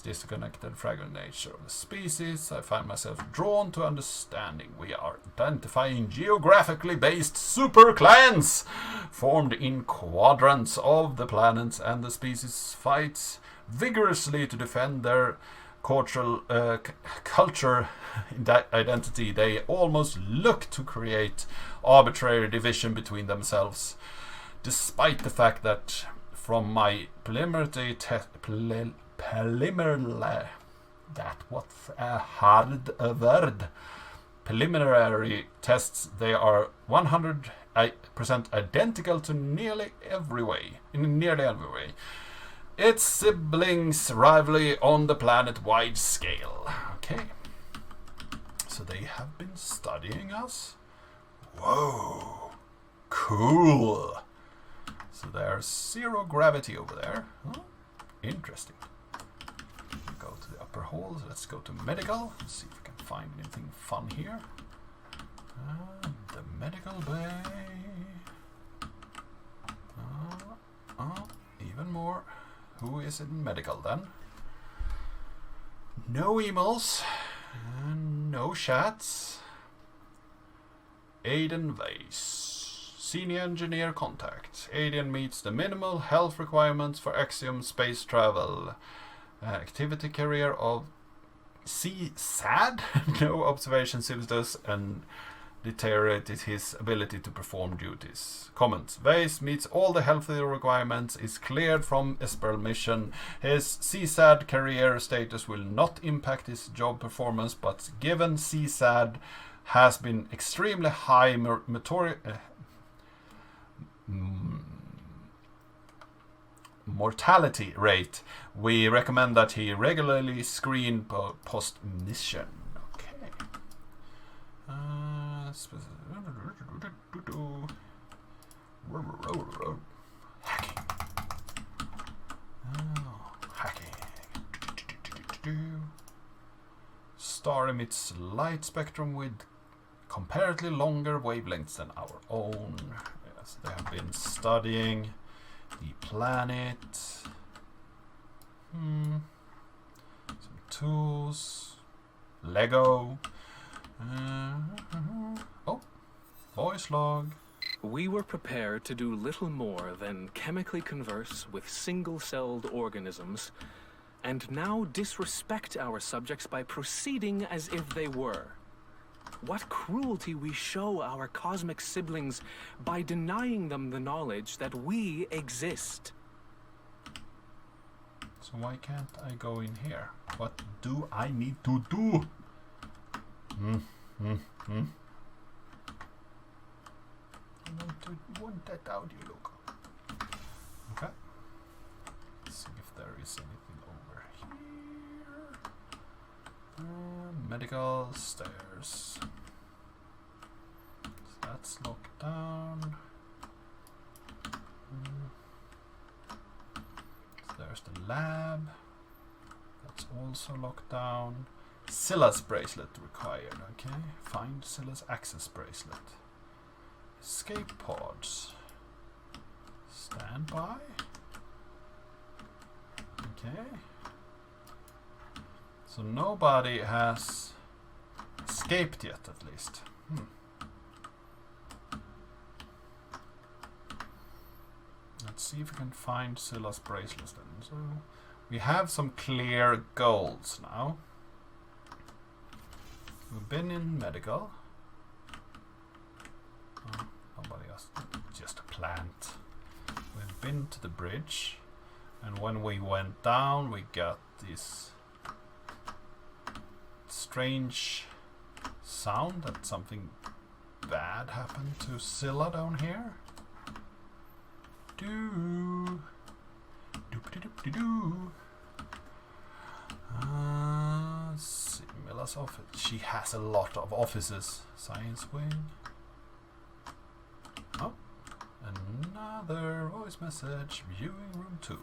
disconnected, fragile nature of the species, I find myself drawn to understanding. We are identifying geographically based super clans formed in quadrants of the planet, and the species fights vigorously to defend their culture identity. They almost look to create arbitrary division between themselves, despite the fact that from my preliminary preliminary tests, they are 100% identical to nearly every way. Its siblings rivalry on the planet-wide scale. Okay. So they have been studying us? Whoa. Cool. So there's 0 gravity over there. Huh? Interesting. We go to the upper hall. So let's go to medical. Let's see if we can find anything fun here. The medical bay. Even more. Who is in medical then? No emails. No chats. Aiden Weiss. Senior engineer contact. Aiden meets the minimal health requirements for Axiom space travel. Activity career of CSAD. No observation symptoms and deteriorated his ability to perform duties. Comments. Weiss meets all the healthy requirements, is cleared from Esperal mission. His CSAD career status will not impact his job performance, but given CSAD has been extremely high mortality rate, we recommend that he regularly screen post-mission. Okay. Hacking. Hacking. Star emits light spectrum with comparatively longer wavelengths than our own. Yes, they have been studying the planet. Some tools. Lego. Oh, voice log. We were prepared to do little more than chemically converse with single-celled organisms, and now disrespect our subjects by proceeding as if they were. What cruelty we show our cosmic siblings by denying them the knowledge that we exist. So why can't I go in here? What do I need to do? I want that audio logo. Okay. Let's see if there is anything over here. Medical stairs. So that's locked down. So there's the lab. That's also locked down. Scylla's bracelet required. Okay. Find Scylla's access bracelet. Escape pods. Stand by. Okay. So nobody has escaped yet, at least. Let's see if we can find Scylla's bracelet then. So we have some clear goals now. We've been in medical. Oh, nobody else. Just a plant. We've been to the bridge. And when we went down, we got this strange sound that something bad happened to Scylla down here. Milla's office. She has a lot of offices. Science wing. Oh, another voice message. Viewing room 2.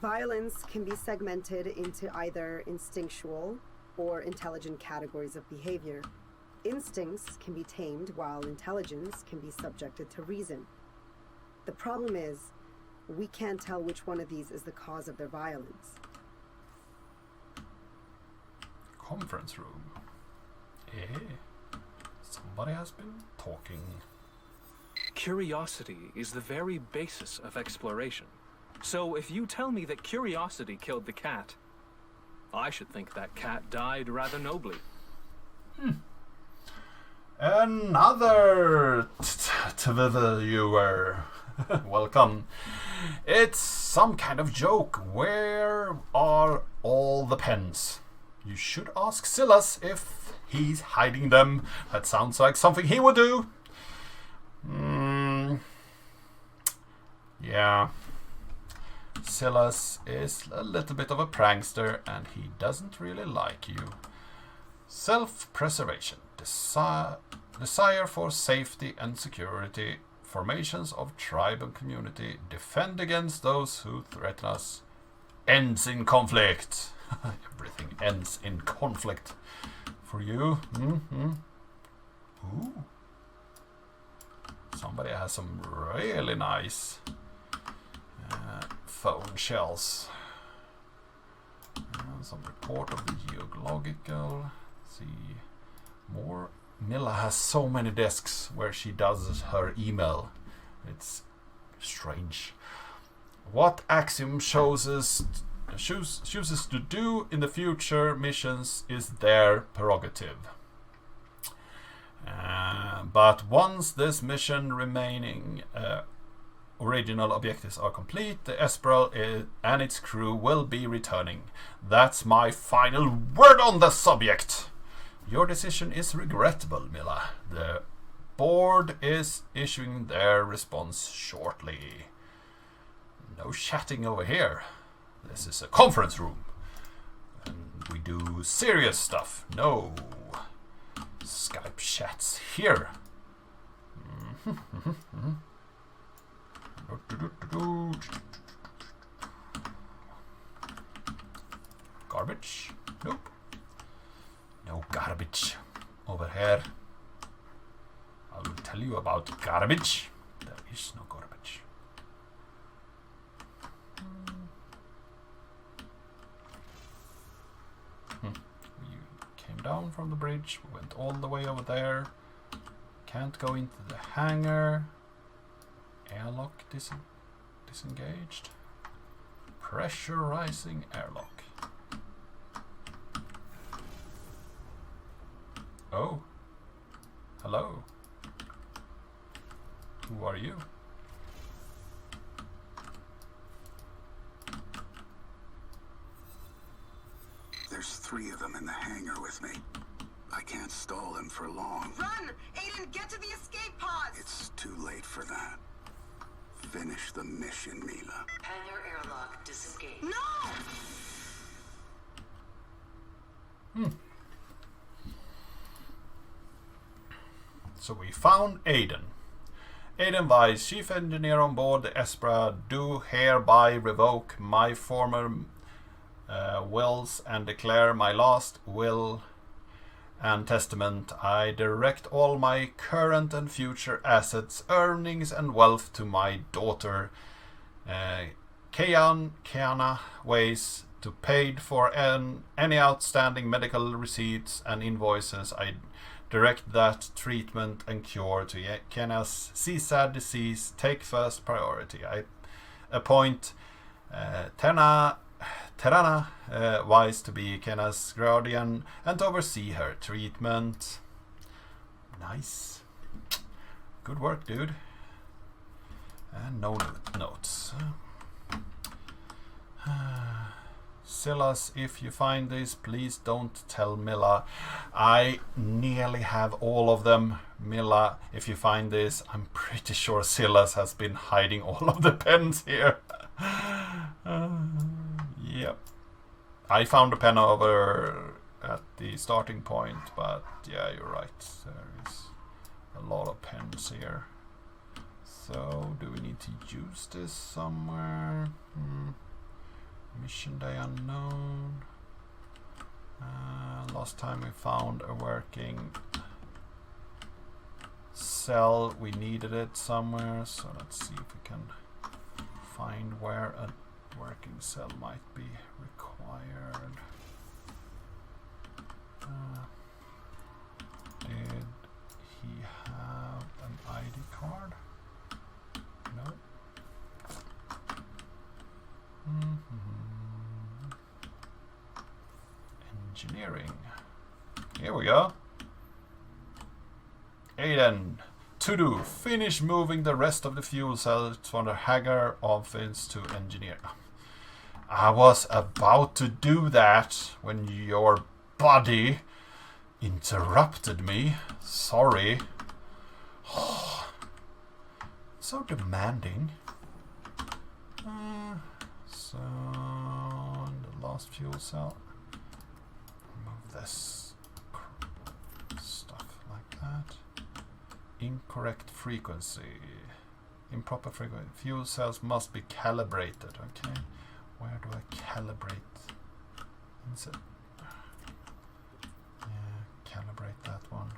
Violence can be segmented into either instinctual or intelligent categories of behavior. Instincts can be tamed, while intelligence can be subjected to reason. The problem is, we can't tell which one of these is the cause of their violence. Conference room. Somebody has been talking. Curiosity is the very basis of exploration. So if you tell me that curiosity killed the cat, I should think that cat died rather nobly. Another viewer. Welcome. It's some kind of joke. Where are all the pens? You should ask Silas if he's hiding them. That sounds like something he would do. Yeah. Silas is a little bit of a prankster and he doesn't really like you. Self-preservation. Desire for safety and security. Formations of tribe and community. Defend against those who threaten us. Ends in conflict. Everything ends in conflict. For you. Ooh. Somebody has some really nice phone shells. Some report of the geological. Let's see. More. Milla has so many desks where she does her email. It's strange. What Axiom chooses to do in the future missions is their prerogative. But once this mission remaining original objectives are complete, the Esperal and its crew will be returning. That's my final word on the subject. Your decision is regrettable, Milla. The board is issuing their response shortly. No chatting over here. This is a conference room. And we do serious stuff. No Skype chats here. Garbage? Nope. No garbage over here. I will tell you about garbage. There is no garbage. We came down from the bridge. We went all the way over there. Can't go into the hangar. Airlock disengaged. Pressurizing airlock. Oh. Hello. Who are you? There's 3 of them in the hangar with me. I can't stall them for long. Run! Aiden, get to the escape pods! It's too late for that. Finish the mission, Milla. Hangar airlock disengaged. No! So we found Aiden. Aiden Weiss, chief engineer on board the Espra, do hereby revoke my former wills and declare my last will and testament. I direct all my current and future assets, earnings and wealth to my daughter, Kiana Weiss, to paid for any outstanding medical receipts and invoices. I direct that treatment and cure to Kiana's CSAD disease take first priority. I appoint Terana Weiss to be Kiana's guardian and to oversee her treatment. Nice. Good work, dude. And no notes. Silas, if you find this, please don't tell Milla. I nearly have all of them. Milla, if you find this, I'm pretty sure Silas has been hiding all of the pens here. Yep. I found a pen over at the starting point, but yeah, you're right. There is a lot of pens here. So, do we need to use this somewhere? Mission day unknown. Last time we found a working cell. We needed it somewhere, so let's see if we can find where a working cell might be required. Did he have an ID card? No. Engineering. Here we go. Aiden. To do. Finish moving the rest of the fuel cells from the hangar office to engineer. I was about to do that when your buddy interrupted me. Sorry. So demanding. So the last fuel cell. Remove this stuff like that. Incorrect frequency. Improper frequency. Fuel cells must be calibrated. Okay. Where do I calibrate? Is it? Yeah, calibrate that one.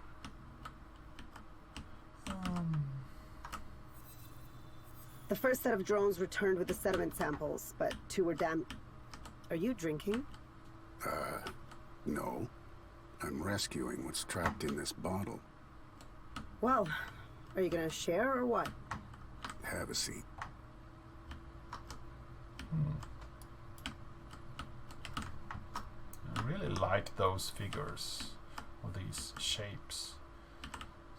The first set of drones returned with the sediment samples, but 2 were damp. Are you drinking? No. I'm rescuing what's trapped in this bottle. Well, are you gonna share or what? Have a seat. I really like those figures, or these shapes.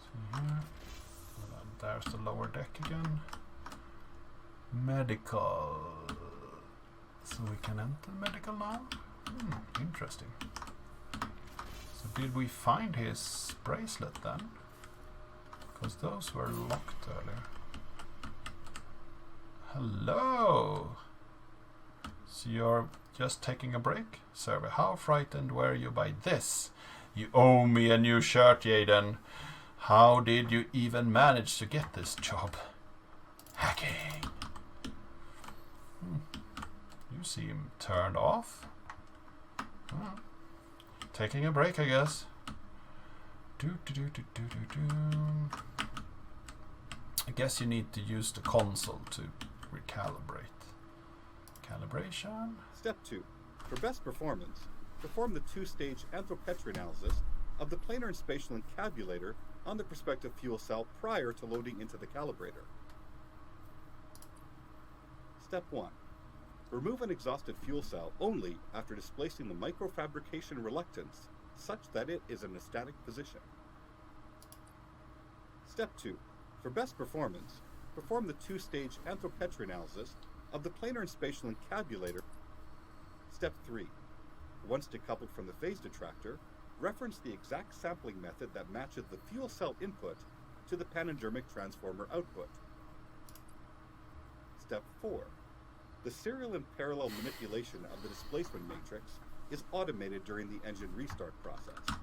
See here. There's the lower deck again. Medical. So we can enter medical now? Interesting. So did we find his bracelet then? Because those were locked earlier. Hello! So you're just taking a break? Survey. How frightened were you by this? You owe me a new shirt, Jaden. How did you even manage to get this job? Hacking. You seem turned off. Taking a break, I guess. I guess you need to use the console to recalibrate. Calibration. Step 2. For best performance, perform the 2-stage anthropometry analysis of the planar and spatial encabulator on the prospective fuel cell prior to loading into the calibrator. Step 1. Remove an exhausted fuel cell only after displacing the microfabrication reluctance such that it is in a static position. Step 2. For best performance, perform the 2-stage anthropometry analysis of the planar and spatial encabulator. Step 3. Once decoupled from the phase detractor, reference the exact sampling method that matches the fuel cell input to the panendermic transformer output. Step 4. The serial and parallel manipulation of the displacement matrix is automated during the engine restart process.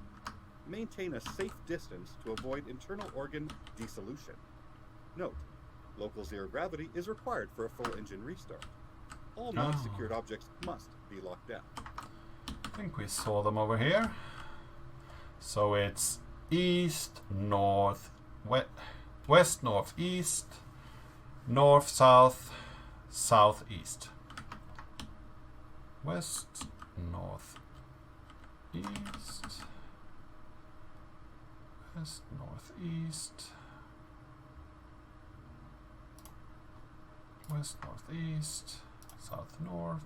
Maintain a safe distance to avoid internal organ dissolution. Note, local zero gravity is required for a full engine restart. All non-secured objects must be locked down. I think we saw them over here. So it's east, north, west, north, east, north, south, southeast. West, north, east, west, north, east, west, north, east, south, north,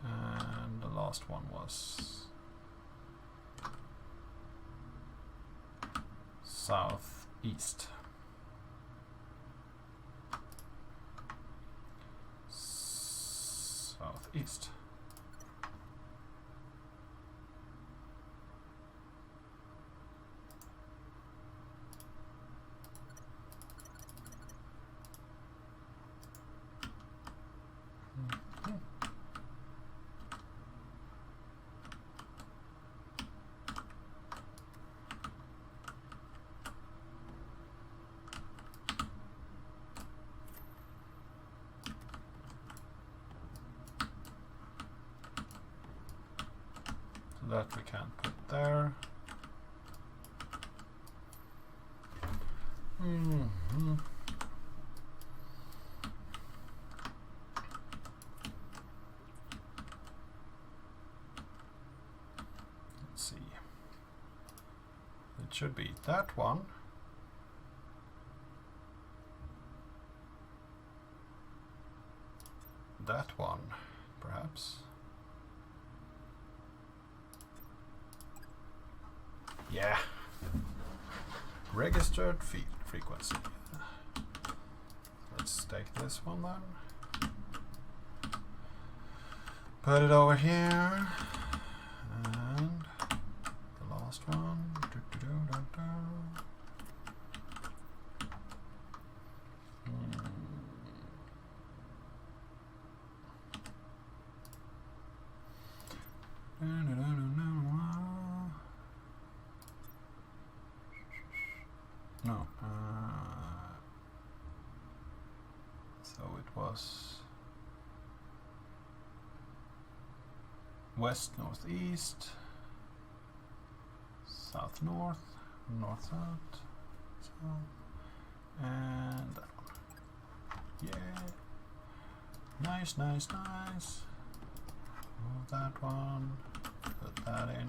and the last one was southeast. Southeast. That we can't put there. should be that one. That one, perhaps. Yeah. Registered field frequency. Let's take this one then. Put it over here. And the last one. No. So it was west, northeast, south, north, north, south, south, and that one. Yeah. Nice, nice, nice. Move that one. Put that in.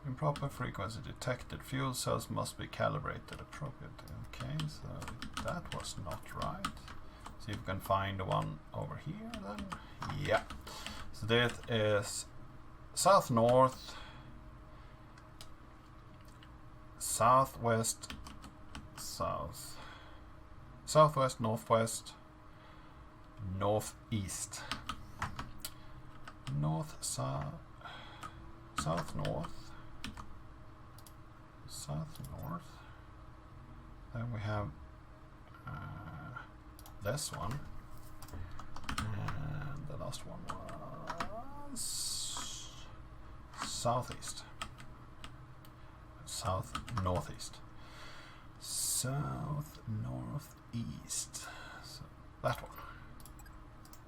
Improper frequency detected. Fuel cells must be calibrated appropriately. Okay, so that was not right. See if we can find the one over here then. Yeah. So that is south north, southwest, south, southwest, northwest, northeast, north, south, south north. South north. Then we have this one, and the last one was southeast, south northeast, south northeast. So that one.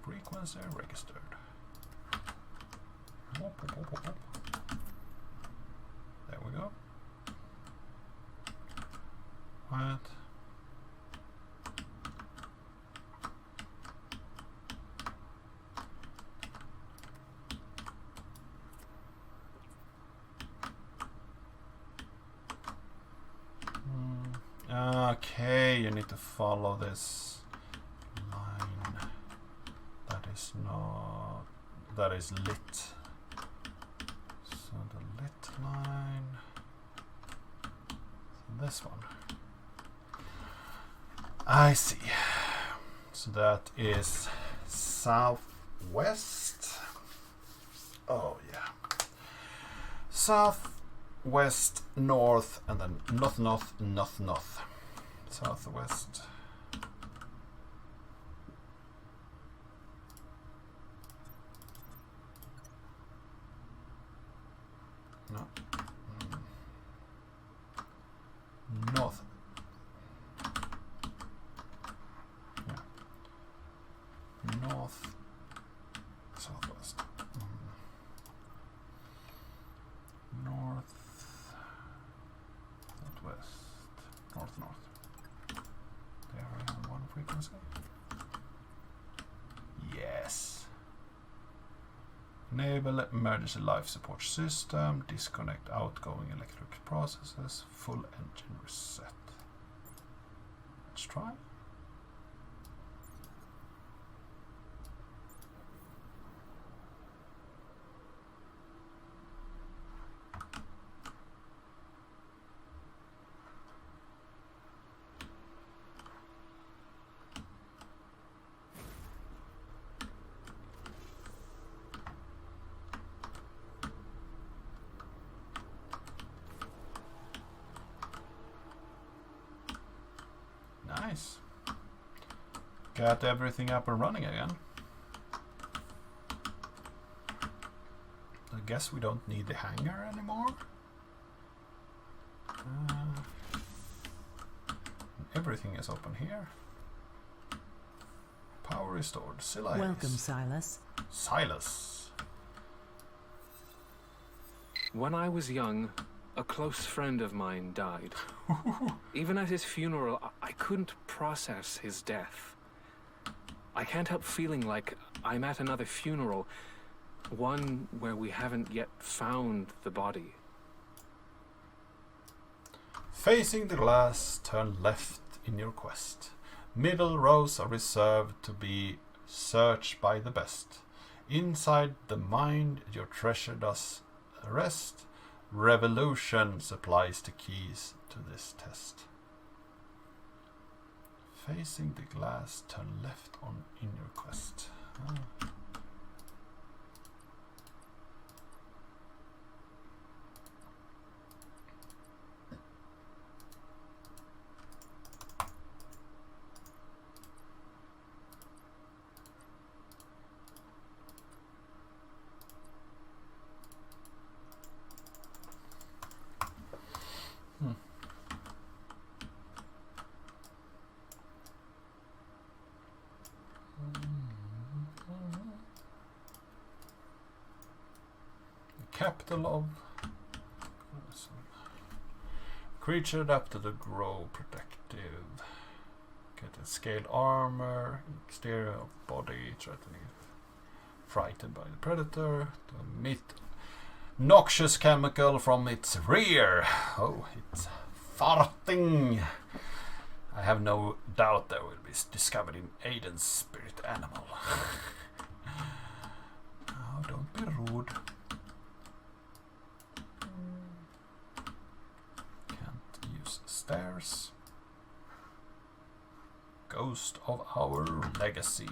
Frequency registered. There we go. What? Okay, you need to follow this line. That is not. That is lit. So the lit line. So this one. I see. So that is southwest. Oh yeah. Southwest, north, and then north, north, north, north. Southwest. No. North. North, southwest, north, northwest, north, north. There we have one frequency. Yes. Enable emergency life support system. Disconnect outgoing electric processes. Full engine reset. Let's try. Nice. Got everything up and running again. I guess we don't need the hangar anymore. Everything is open here. Power restored. Silas. Welcome, Silas. Silas. When I was young, a close friend of mine died. Even at his funeral, I couldn't process his death. I can't help feeling like I'm at another funeral, one where we haven't yet found the body. Facing the glass, turn left in your quest. Middle rows are reserved to be searched by the best. Inside the mind your treasure does rest. Revolution supplies the keys to this test. Facing the glass, turn left on in your quest. Ah. Capital of creature adapted to grow protective. Get a scaled armor, exterior of body, threatening, frightened by the predator, to emit noxious chemical from its rear. Oh, it's farting. I have no doubt that will be discovered in Aiden's spirit animal. Oh, don't be rude. Stairs. Ghost of our legacy.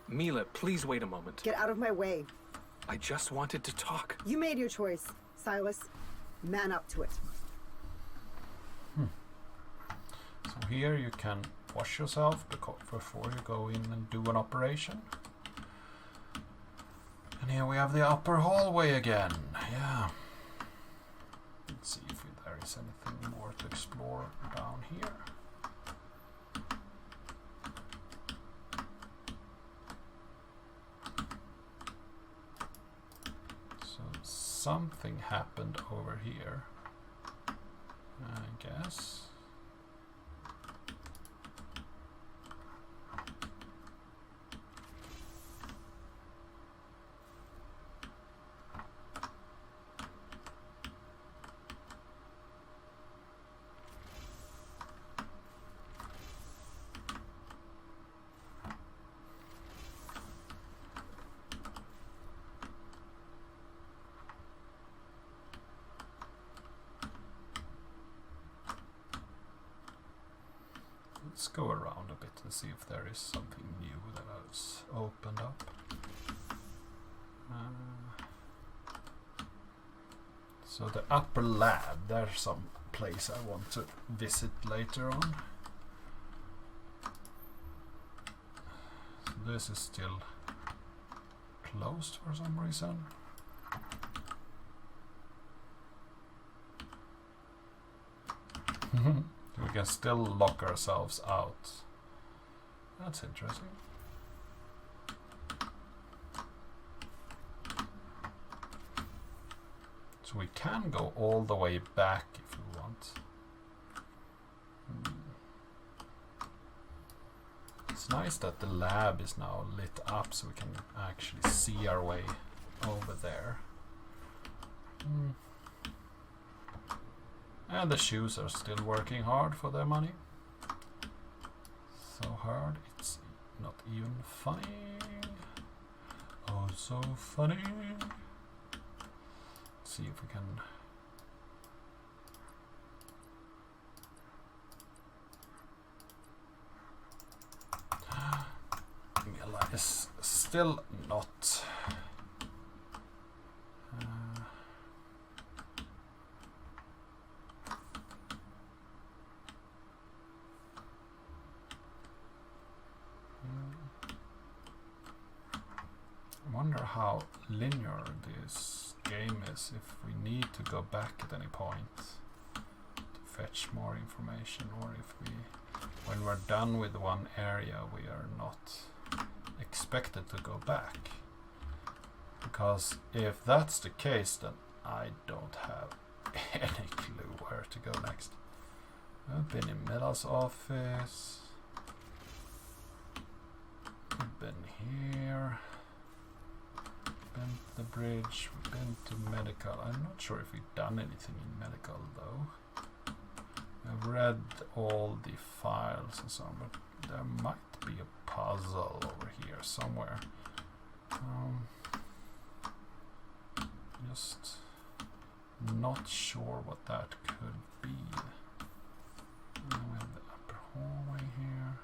Mila, please wait a moment. Get out of my way. I just wanted to talk. You made your choice, Silas. Man up to it. So here you can wash yourself before you go in and do an operation. And here we have the upper hallway again. Yeah. Let's see if there is anything more to explore down here. Something happened over here, I guess. Let's go around a bit and see if there is something new that has opened up. So the upper lab, there's some place I want to visit later on. So this is still closed for some reason. We can still lock ourselves out. That's interesting. So we can go all the way back if we want. It's nice that the lab is now lit up so we can actually see our way over there. And the shoes are still working hard for their money. So hard, it's not even funny. Oh, so funny. Let's see if we can... Mila is still not... I wonder how linear this game is, if we need to go back at any point to fetch more information, or if we, when we're done with one area, we are not expected to go back. Because if that's the case, then I don't have any clue where to go next. I've been in Meda's office. We've been here. Been to the bridge. We've been to medical. I'm not sure if we've done anything in medical though. I've read all the files and so on, but there might be a puzzle over here somewhere. Just not sure what that could be. We have the upper hallway here.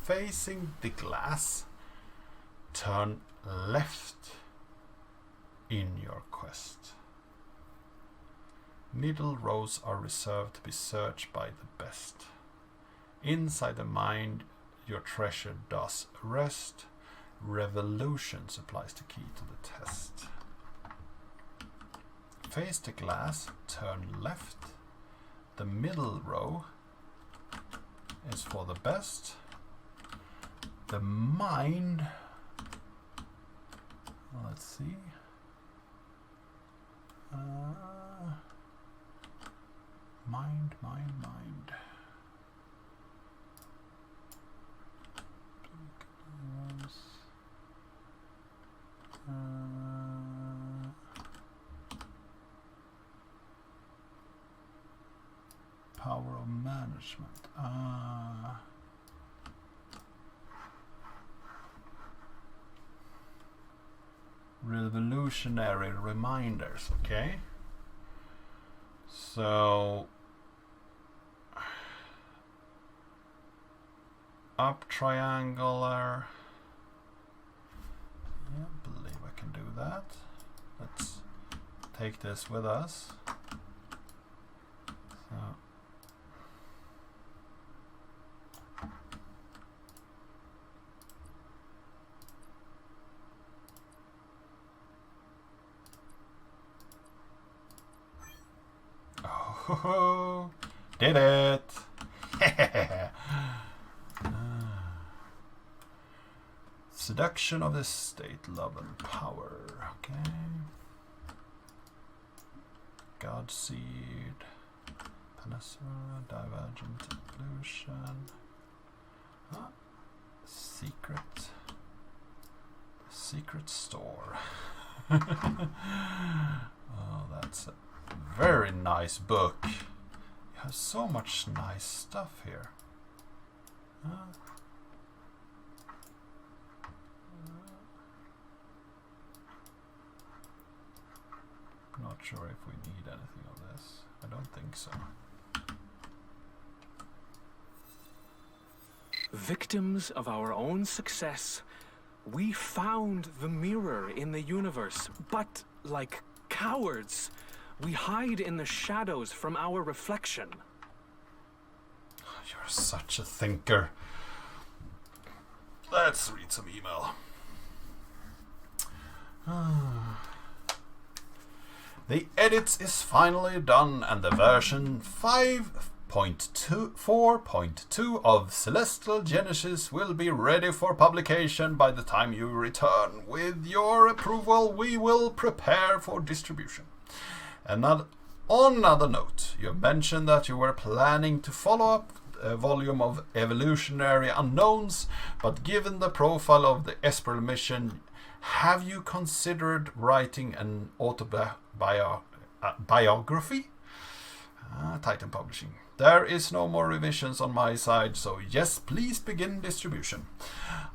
Facing the glass, turn left in your quest. Middle rows are reserved to be searched by the best. Inside the mind, your treasure does rest. Revolution supplies the key to the test. Face the glass, turn left. The middle row is for the best. The mind, let's see. Mind. Power of management. Revolutionary reminders, okay? So up triangular. Yeah, I believe I can do that. Let's take this with us. So oh, did it! Seduction of the state, love and power. Okay. Godseed, Peninsula, divergent illusion. Secret store. Oh, that's a very nice book. You have so much nice stuff here. Not sure if we need anything of this. I don't think so. Victims of our own success, we found the mirror in the universe, but like cowards, we hide in the shadows from our reflection. You're such a thinker. Let's read some email. The edits is finally done, and the version 5.4.2 of Celestial Genesis will be ready for publication by the time you return. With your approval, we will prepare for distribution. And on another note, you mentioned that you were planning to follow up a volume of Evolutionary Unknowns, but given the profile of the Esper mission, have you considered writing an autobiography? Titan Publishing. There is no more revisions on my side, so yes, please begin distribution.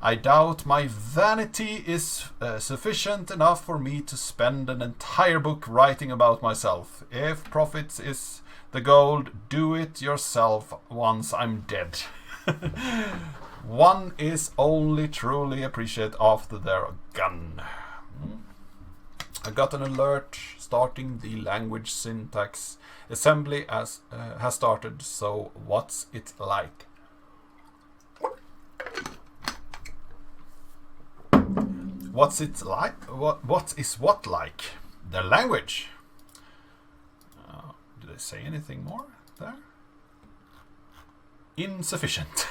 I doubt my vanity is sufficient enough for me to spend an entire book writing about myself. If profits is the goal, do it yourself once I'm dead. One is only truly appreciated after they're gone. I got an alert starting the language syntax assembly has started, so what's it like? What's it like? What is what like? The language. Did I say anything more there? Insufficient.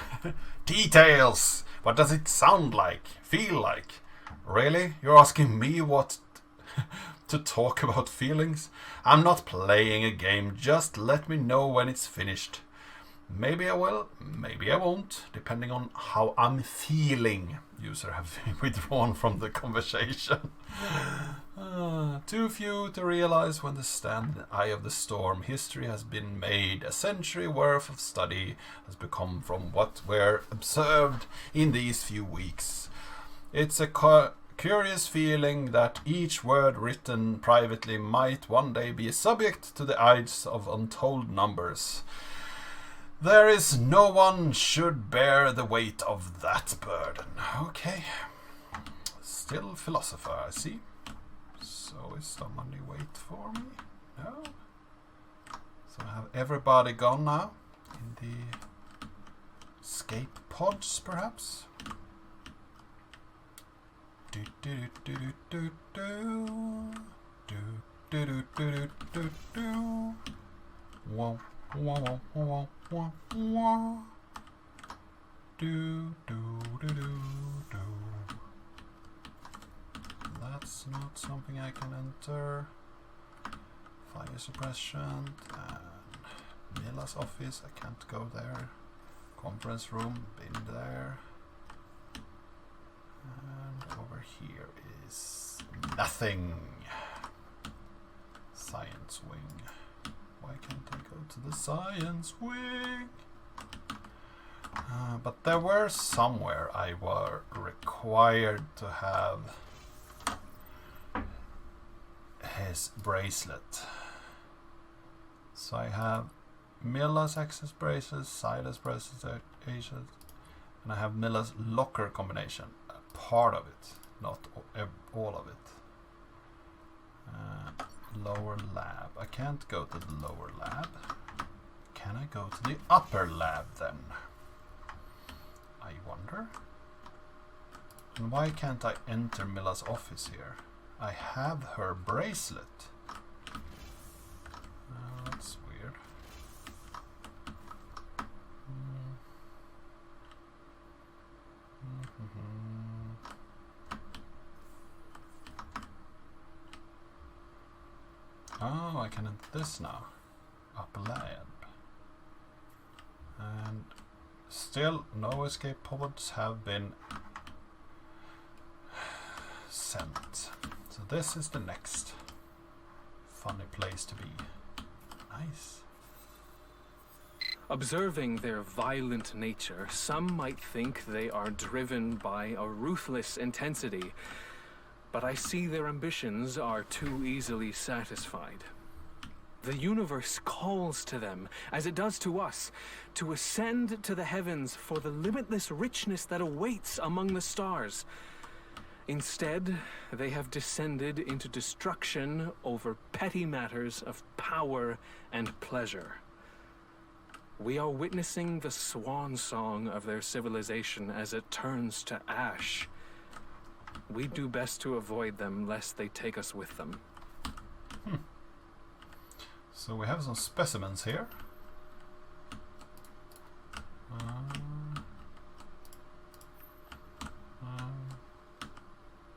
Details. What does it sound like? Feel like? Really? You're asking me what to talk about feelings? I'm not playing a game. Just let me know when it's finished. Maybe I will, maybe I won't, depending on how I'm feeling. User have withdrawn from the conversation. Too few to realize when they stand in the eye of the storm. History has been made. A century worth of study has become from what we're observed in these few weeks. It's a curious feeling that each word written privately might one day be subject to the eyes of untold numbers. There is no one should bear the weight of that burden. Okay. Still philosopher, I see. So is somebody wait for me? No? So have everybody gone now? In the escape pods, perhaps? Do do do do do do do do do do do do. Whoa. Wah, wah, wah, wah. Do, do, do, do, do. That's not something I can enter. Fire suppression. And Mila's office, I can't go there. Conference room, been there. And over here is nothing. Science wing. Why can't I go to the science wing? But there were somewhere I were required to have his bracelet. So I have Mila's access bracelet, Silas bracelet, and I have Mila's locker combination. A part of it, not all of it. Lower lab. I can't go to the lower lab. Can I go to the upper lab then? I wonder. And why can't I enter Mila's office here? I have her bracelet. That's weird. Oh, I can enter this now. Upper lab. And still no escape pods have been sent. So this is the next funny place to be. Nice. Observing their violent nature, some might think they are driven by a ruthless intensity, but I see their ambitions are too easily satisfied. The universe calls to them, as it does to us, to ascend to the heavens for the limitless richness that awaits among the stars. Instead, they have descended into destruction over petty matters of power and pleasure. We are witnessing the swan song of their civilization as it turns to ash. We do best to avoid them, lest they take us with them. So we have some specimens here.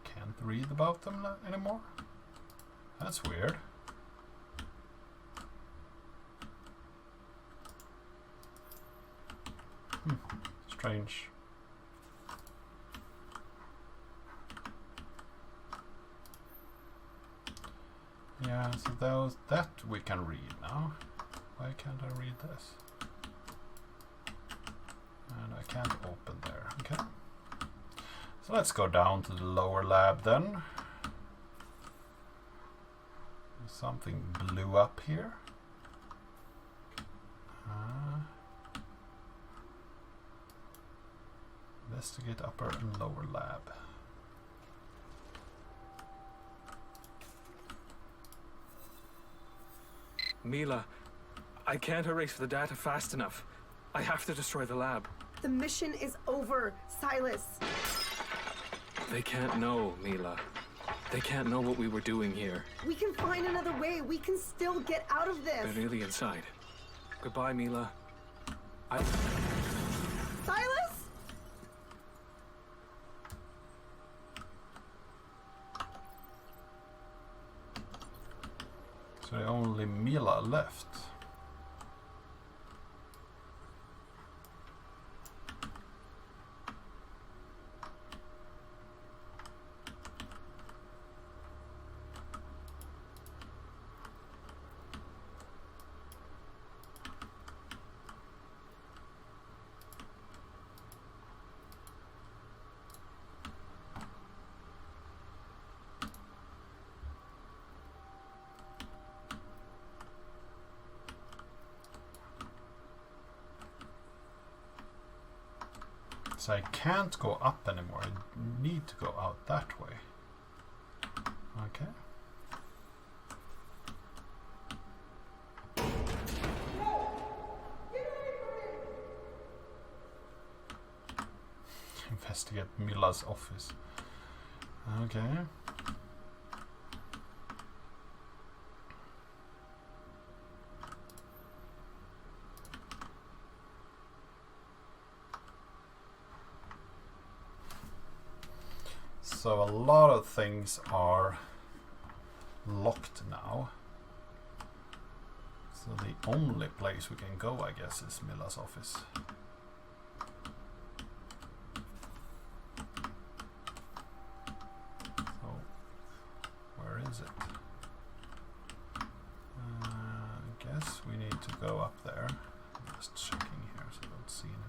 Can't read about them anymore. That's weird. Strange. Yeah, so that we can read now. Why can't I read this? And I can't open there. Okay. So let's go down to the lower lab then. Something blew up here. Investigate upper and lower lab. Mila, I can't erase the data fast enough. I have to destroy the lab. The mission is over, Silas. They can't know, Mila. They can't know what we were doing here. We can find another way. We can still get out of this. They're nearly inside. Goodbye, Mila. Silas? So only Mila left. So I can't go up anymore. I need to go out that way. Okay. Investigate Mila's office. Okay. So a lot of things are locked now. So the only place we can go, I guess, is Mila's office. So where is it? I guess we need to go up there. I'm just checking here so I don't see anything.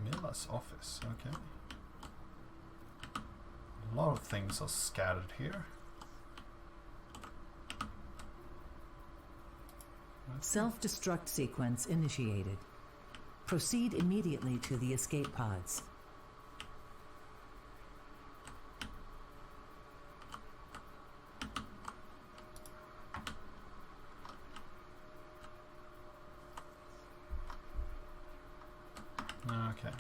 Mila's office, okay. A lot of things are scattered here. Self-destruct sequence initiated. Proceed immediately to the escape pods. Okay,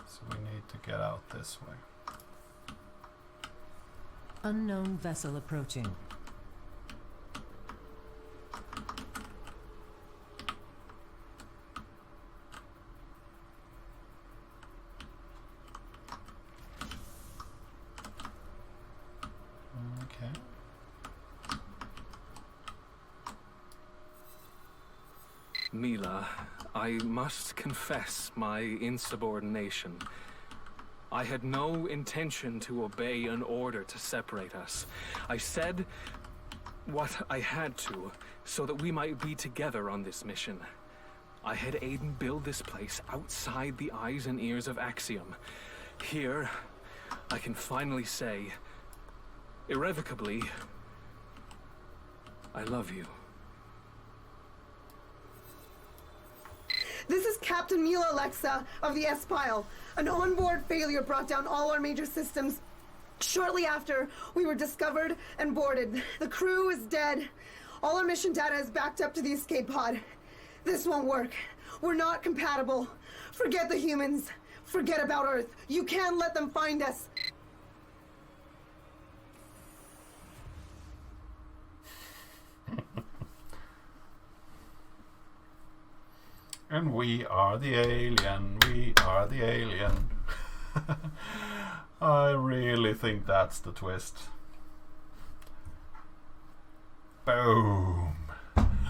so we need to get out this way. Unknown vessel approaching. Okay. Mila, I must confess my insubordination. I had no intention to obey an order to separate us. I said what I had to so that we might be together on this mission. I had Aiden build this place outside the eyes and ears of Axiom. Here, I can finally say, irrevocably, I love you. This is Captain Mila Alexa of the S-Pile. An onboard failure brought down all our major systems. Shortly after, we were discovered and boarded. The crew is dead. All our mission data is backed up to the escape pod. This won't work. We're not compatible. Forget the humans. Forget about Earth. You can't let them find us. And we are the alien, we are the alien. I really think that's the twist. Boom.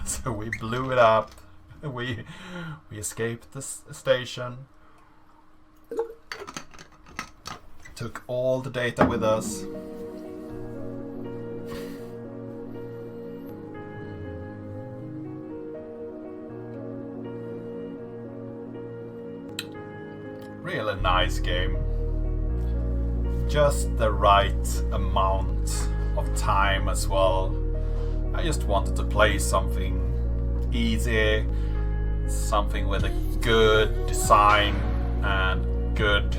So we blew it up. We escaped the station. Took all the data with us. Really nice game. Just the right amount of time as well. I just wanted to play something easy, something with a good design and good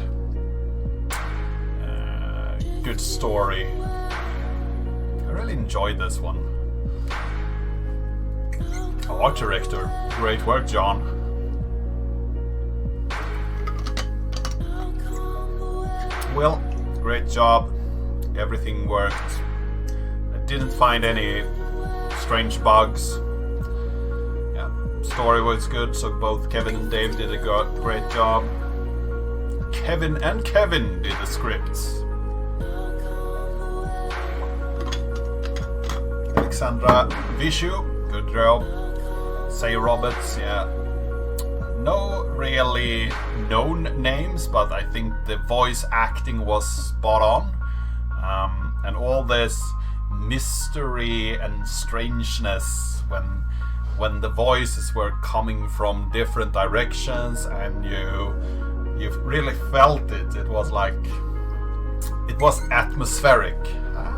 good story. I really enjoyed this one. Art director, great work, John. Well, great job. Everything worked. I didn't find any strange bugs. Yeah, story was good, so both Kevin and Dave did a great job. Kevin and Kevin did the scripts. Alexandra Vishu, good job. Say Roberts, yeah. No really known names, but I think the voice acting was spot on. And all this mystery and strangeness when the voices were coming from different directions and you really felt it. It was like, it was atmospheric.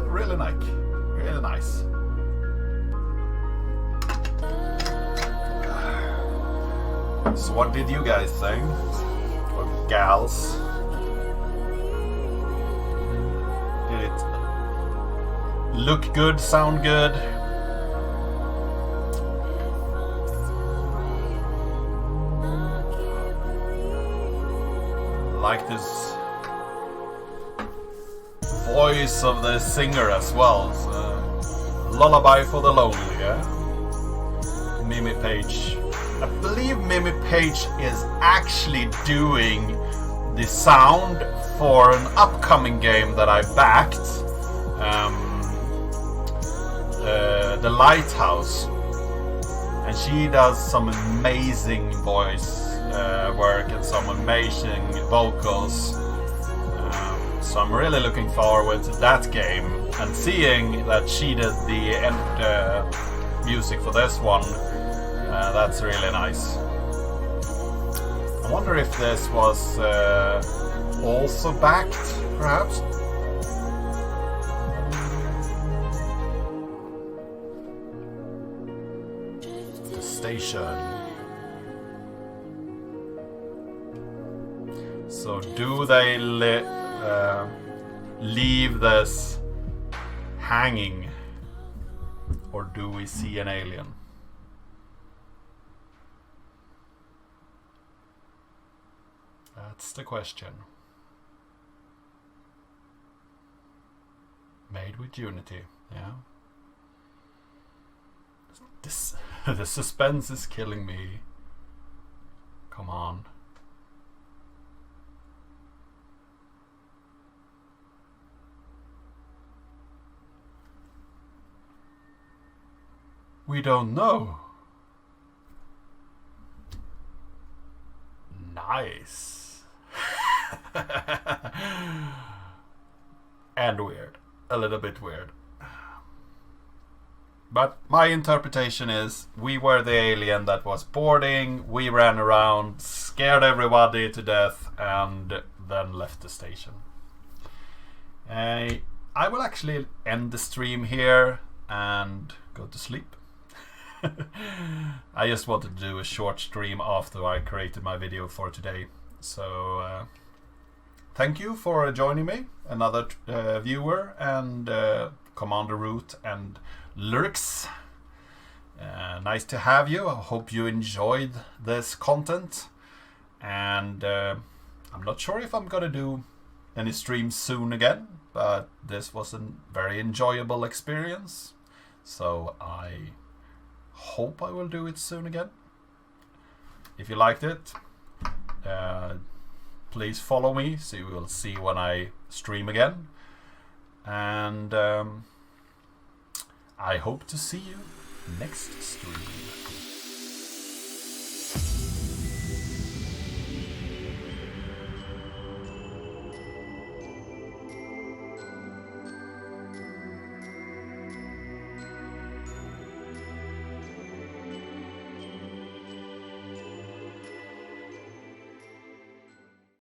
Really nice. So what did you guys think? Or gals? Did it look good, sound good? Like this voice of the singer as well. So, Lullaby for the Lonely, yeah? Mimi Page. I believe Mimi Page is actually doing the sound for an upcoming game that I backed, The Lighthouse, and she does some amazing voice work and some amazing vocals. So I'm really looking forward to that game, and seeing that she did the end music for this one. That's really nice. I wonder if this was also backed, perhaps? The station. So do they leave this hanging, or do we see an alien? That's the question. Made with Unity, yeah. The suspense is killing me. Come on. We don't know. Nice. And weird. A little bit weird. But my interpretation is we were the alien that was boarding, we ran around, scared everybody to death, and then left the station. I will actually end the stream here and go to sleep. I just wanted to do a short stream after I created my video for today. So thank you for joining me, another viewer, and Commander Root and Lurks. Nice to have you. I hope you enjoyed this content, and I'm not sure if I'm gonna do any streams soon again, but this was a very enjoyable experience, so I hope I will do it soon again. If you liked it, please follow me so you will see when I stream again, and I hope to see you next stream.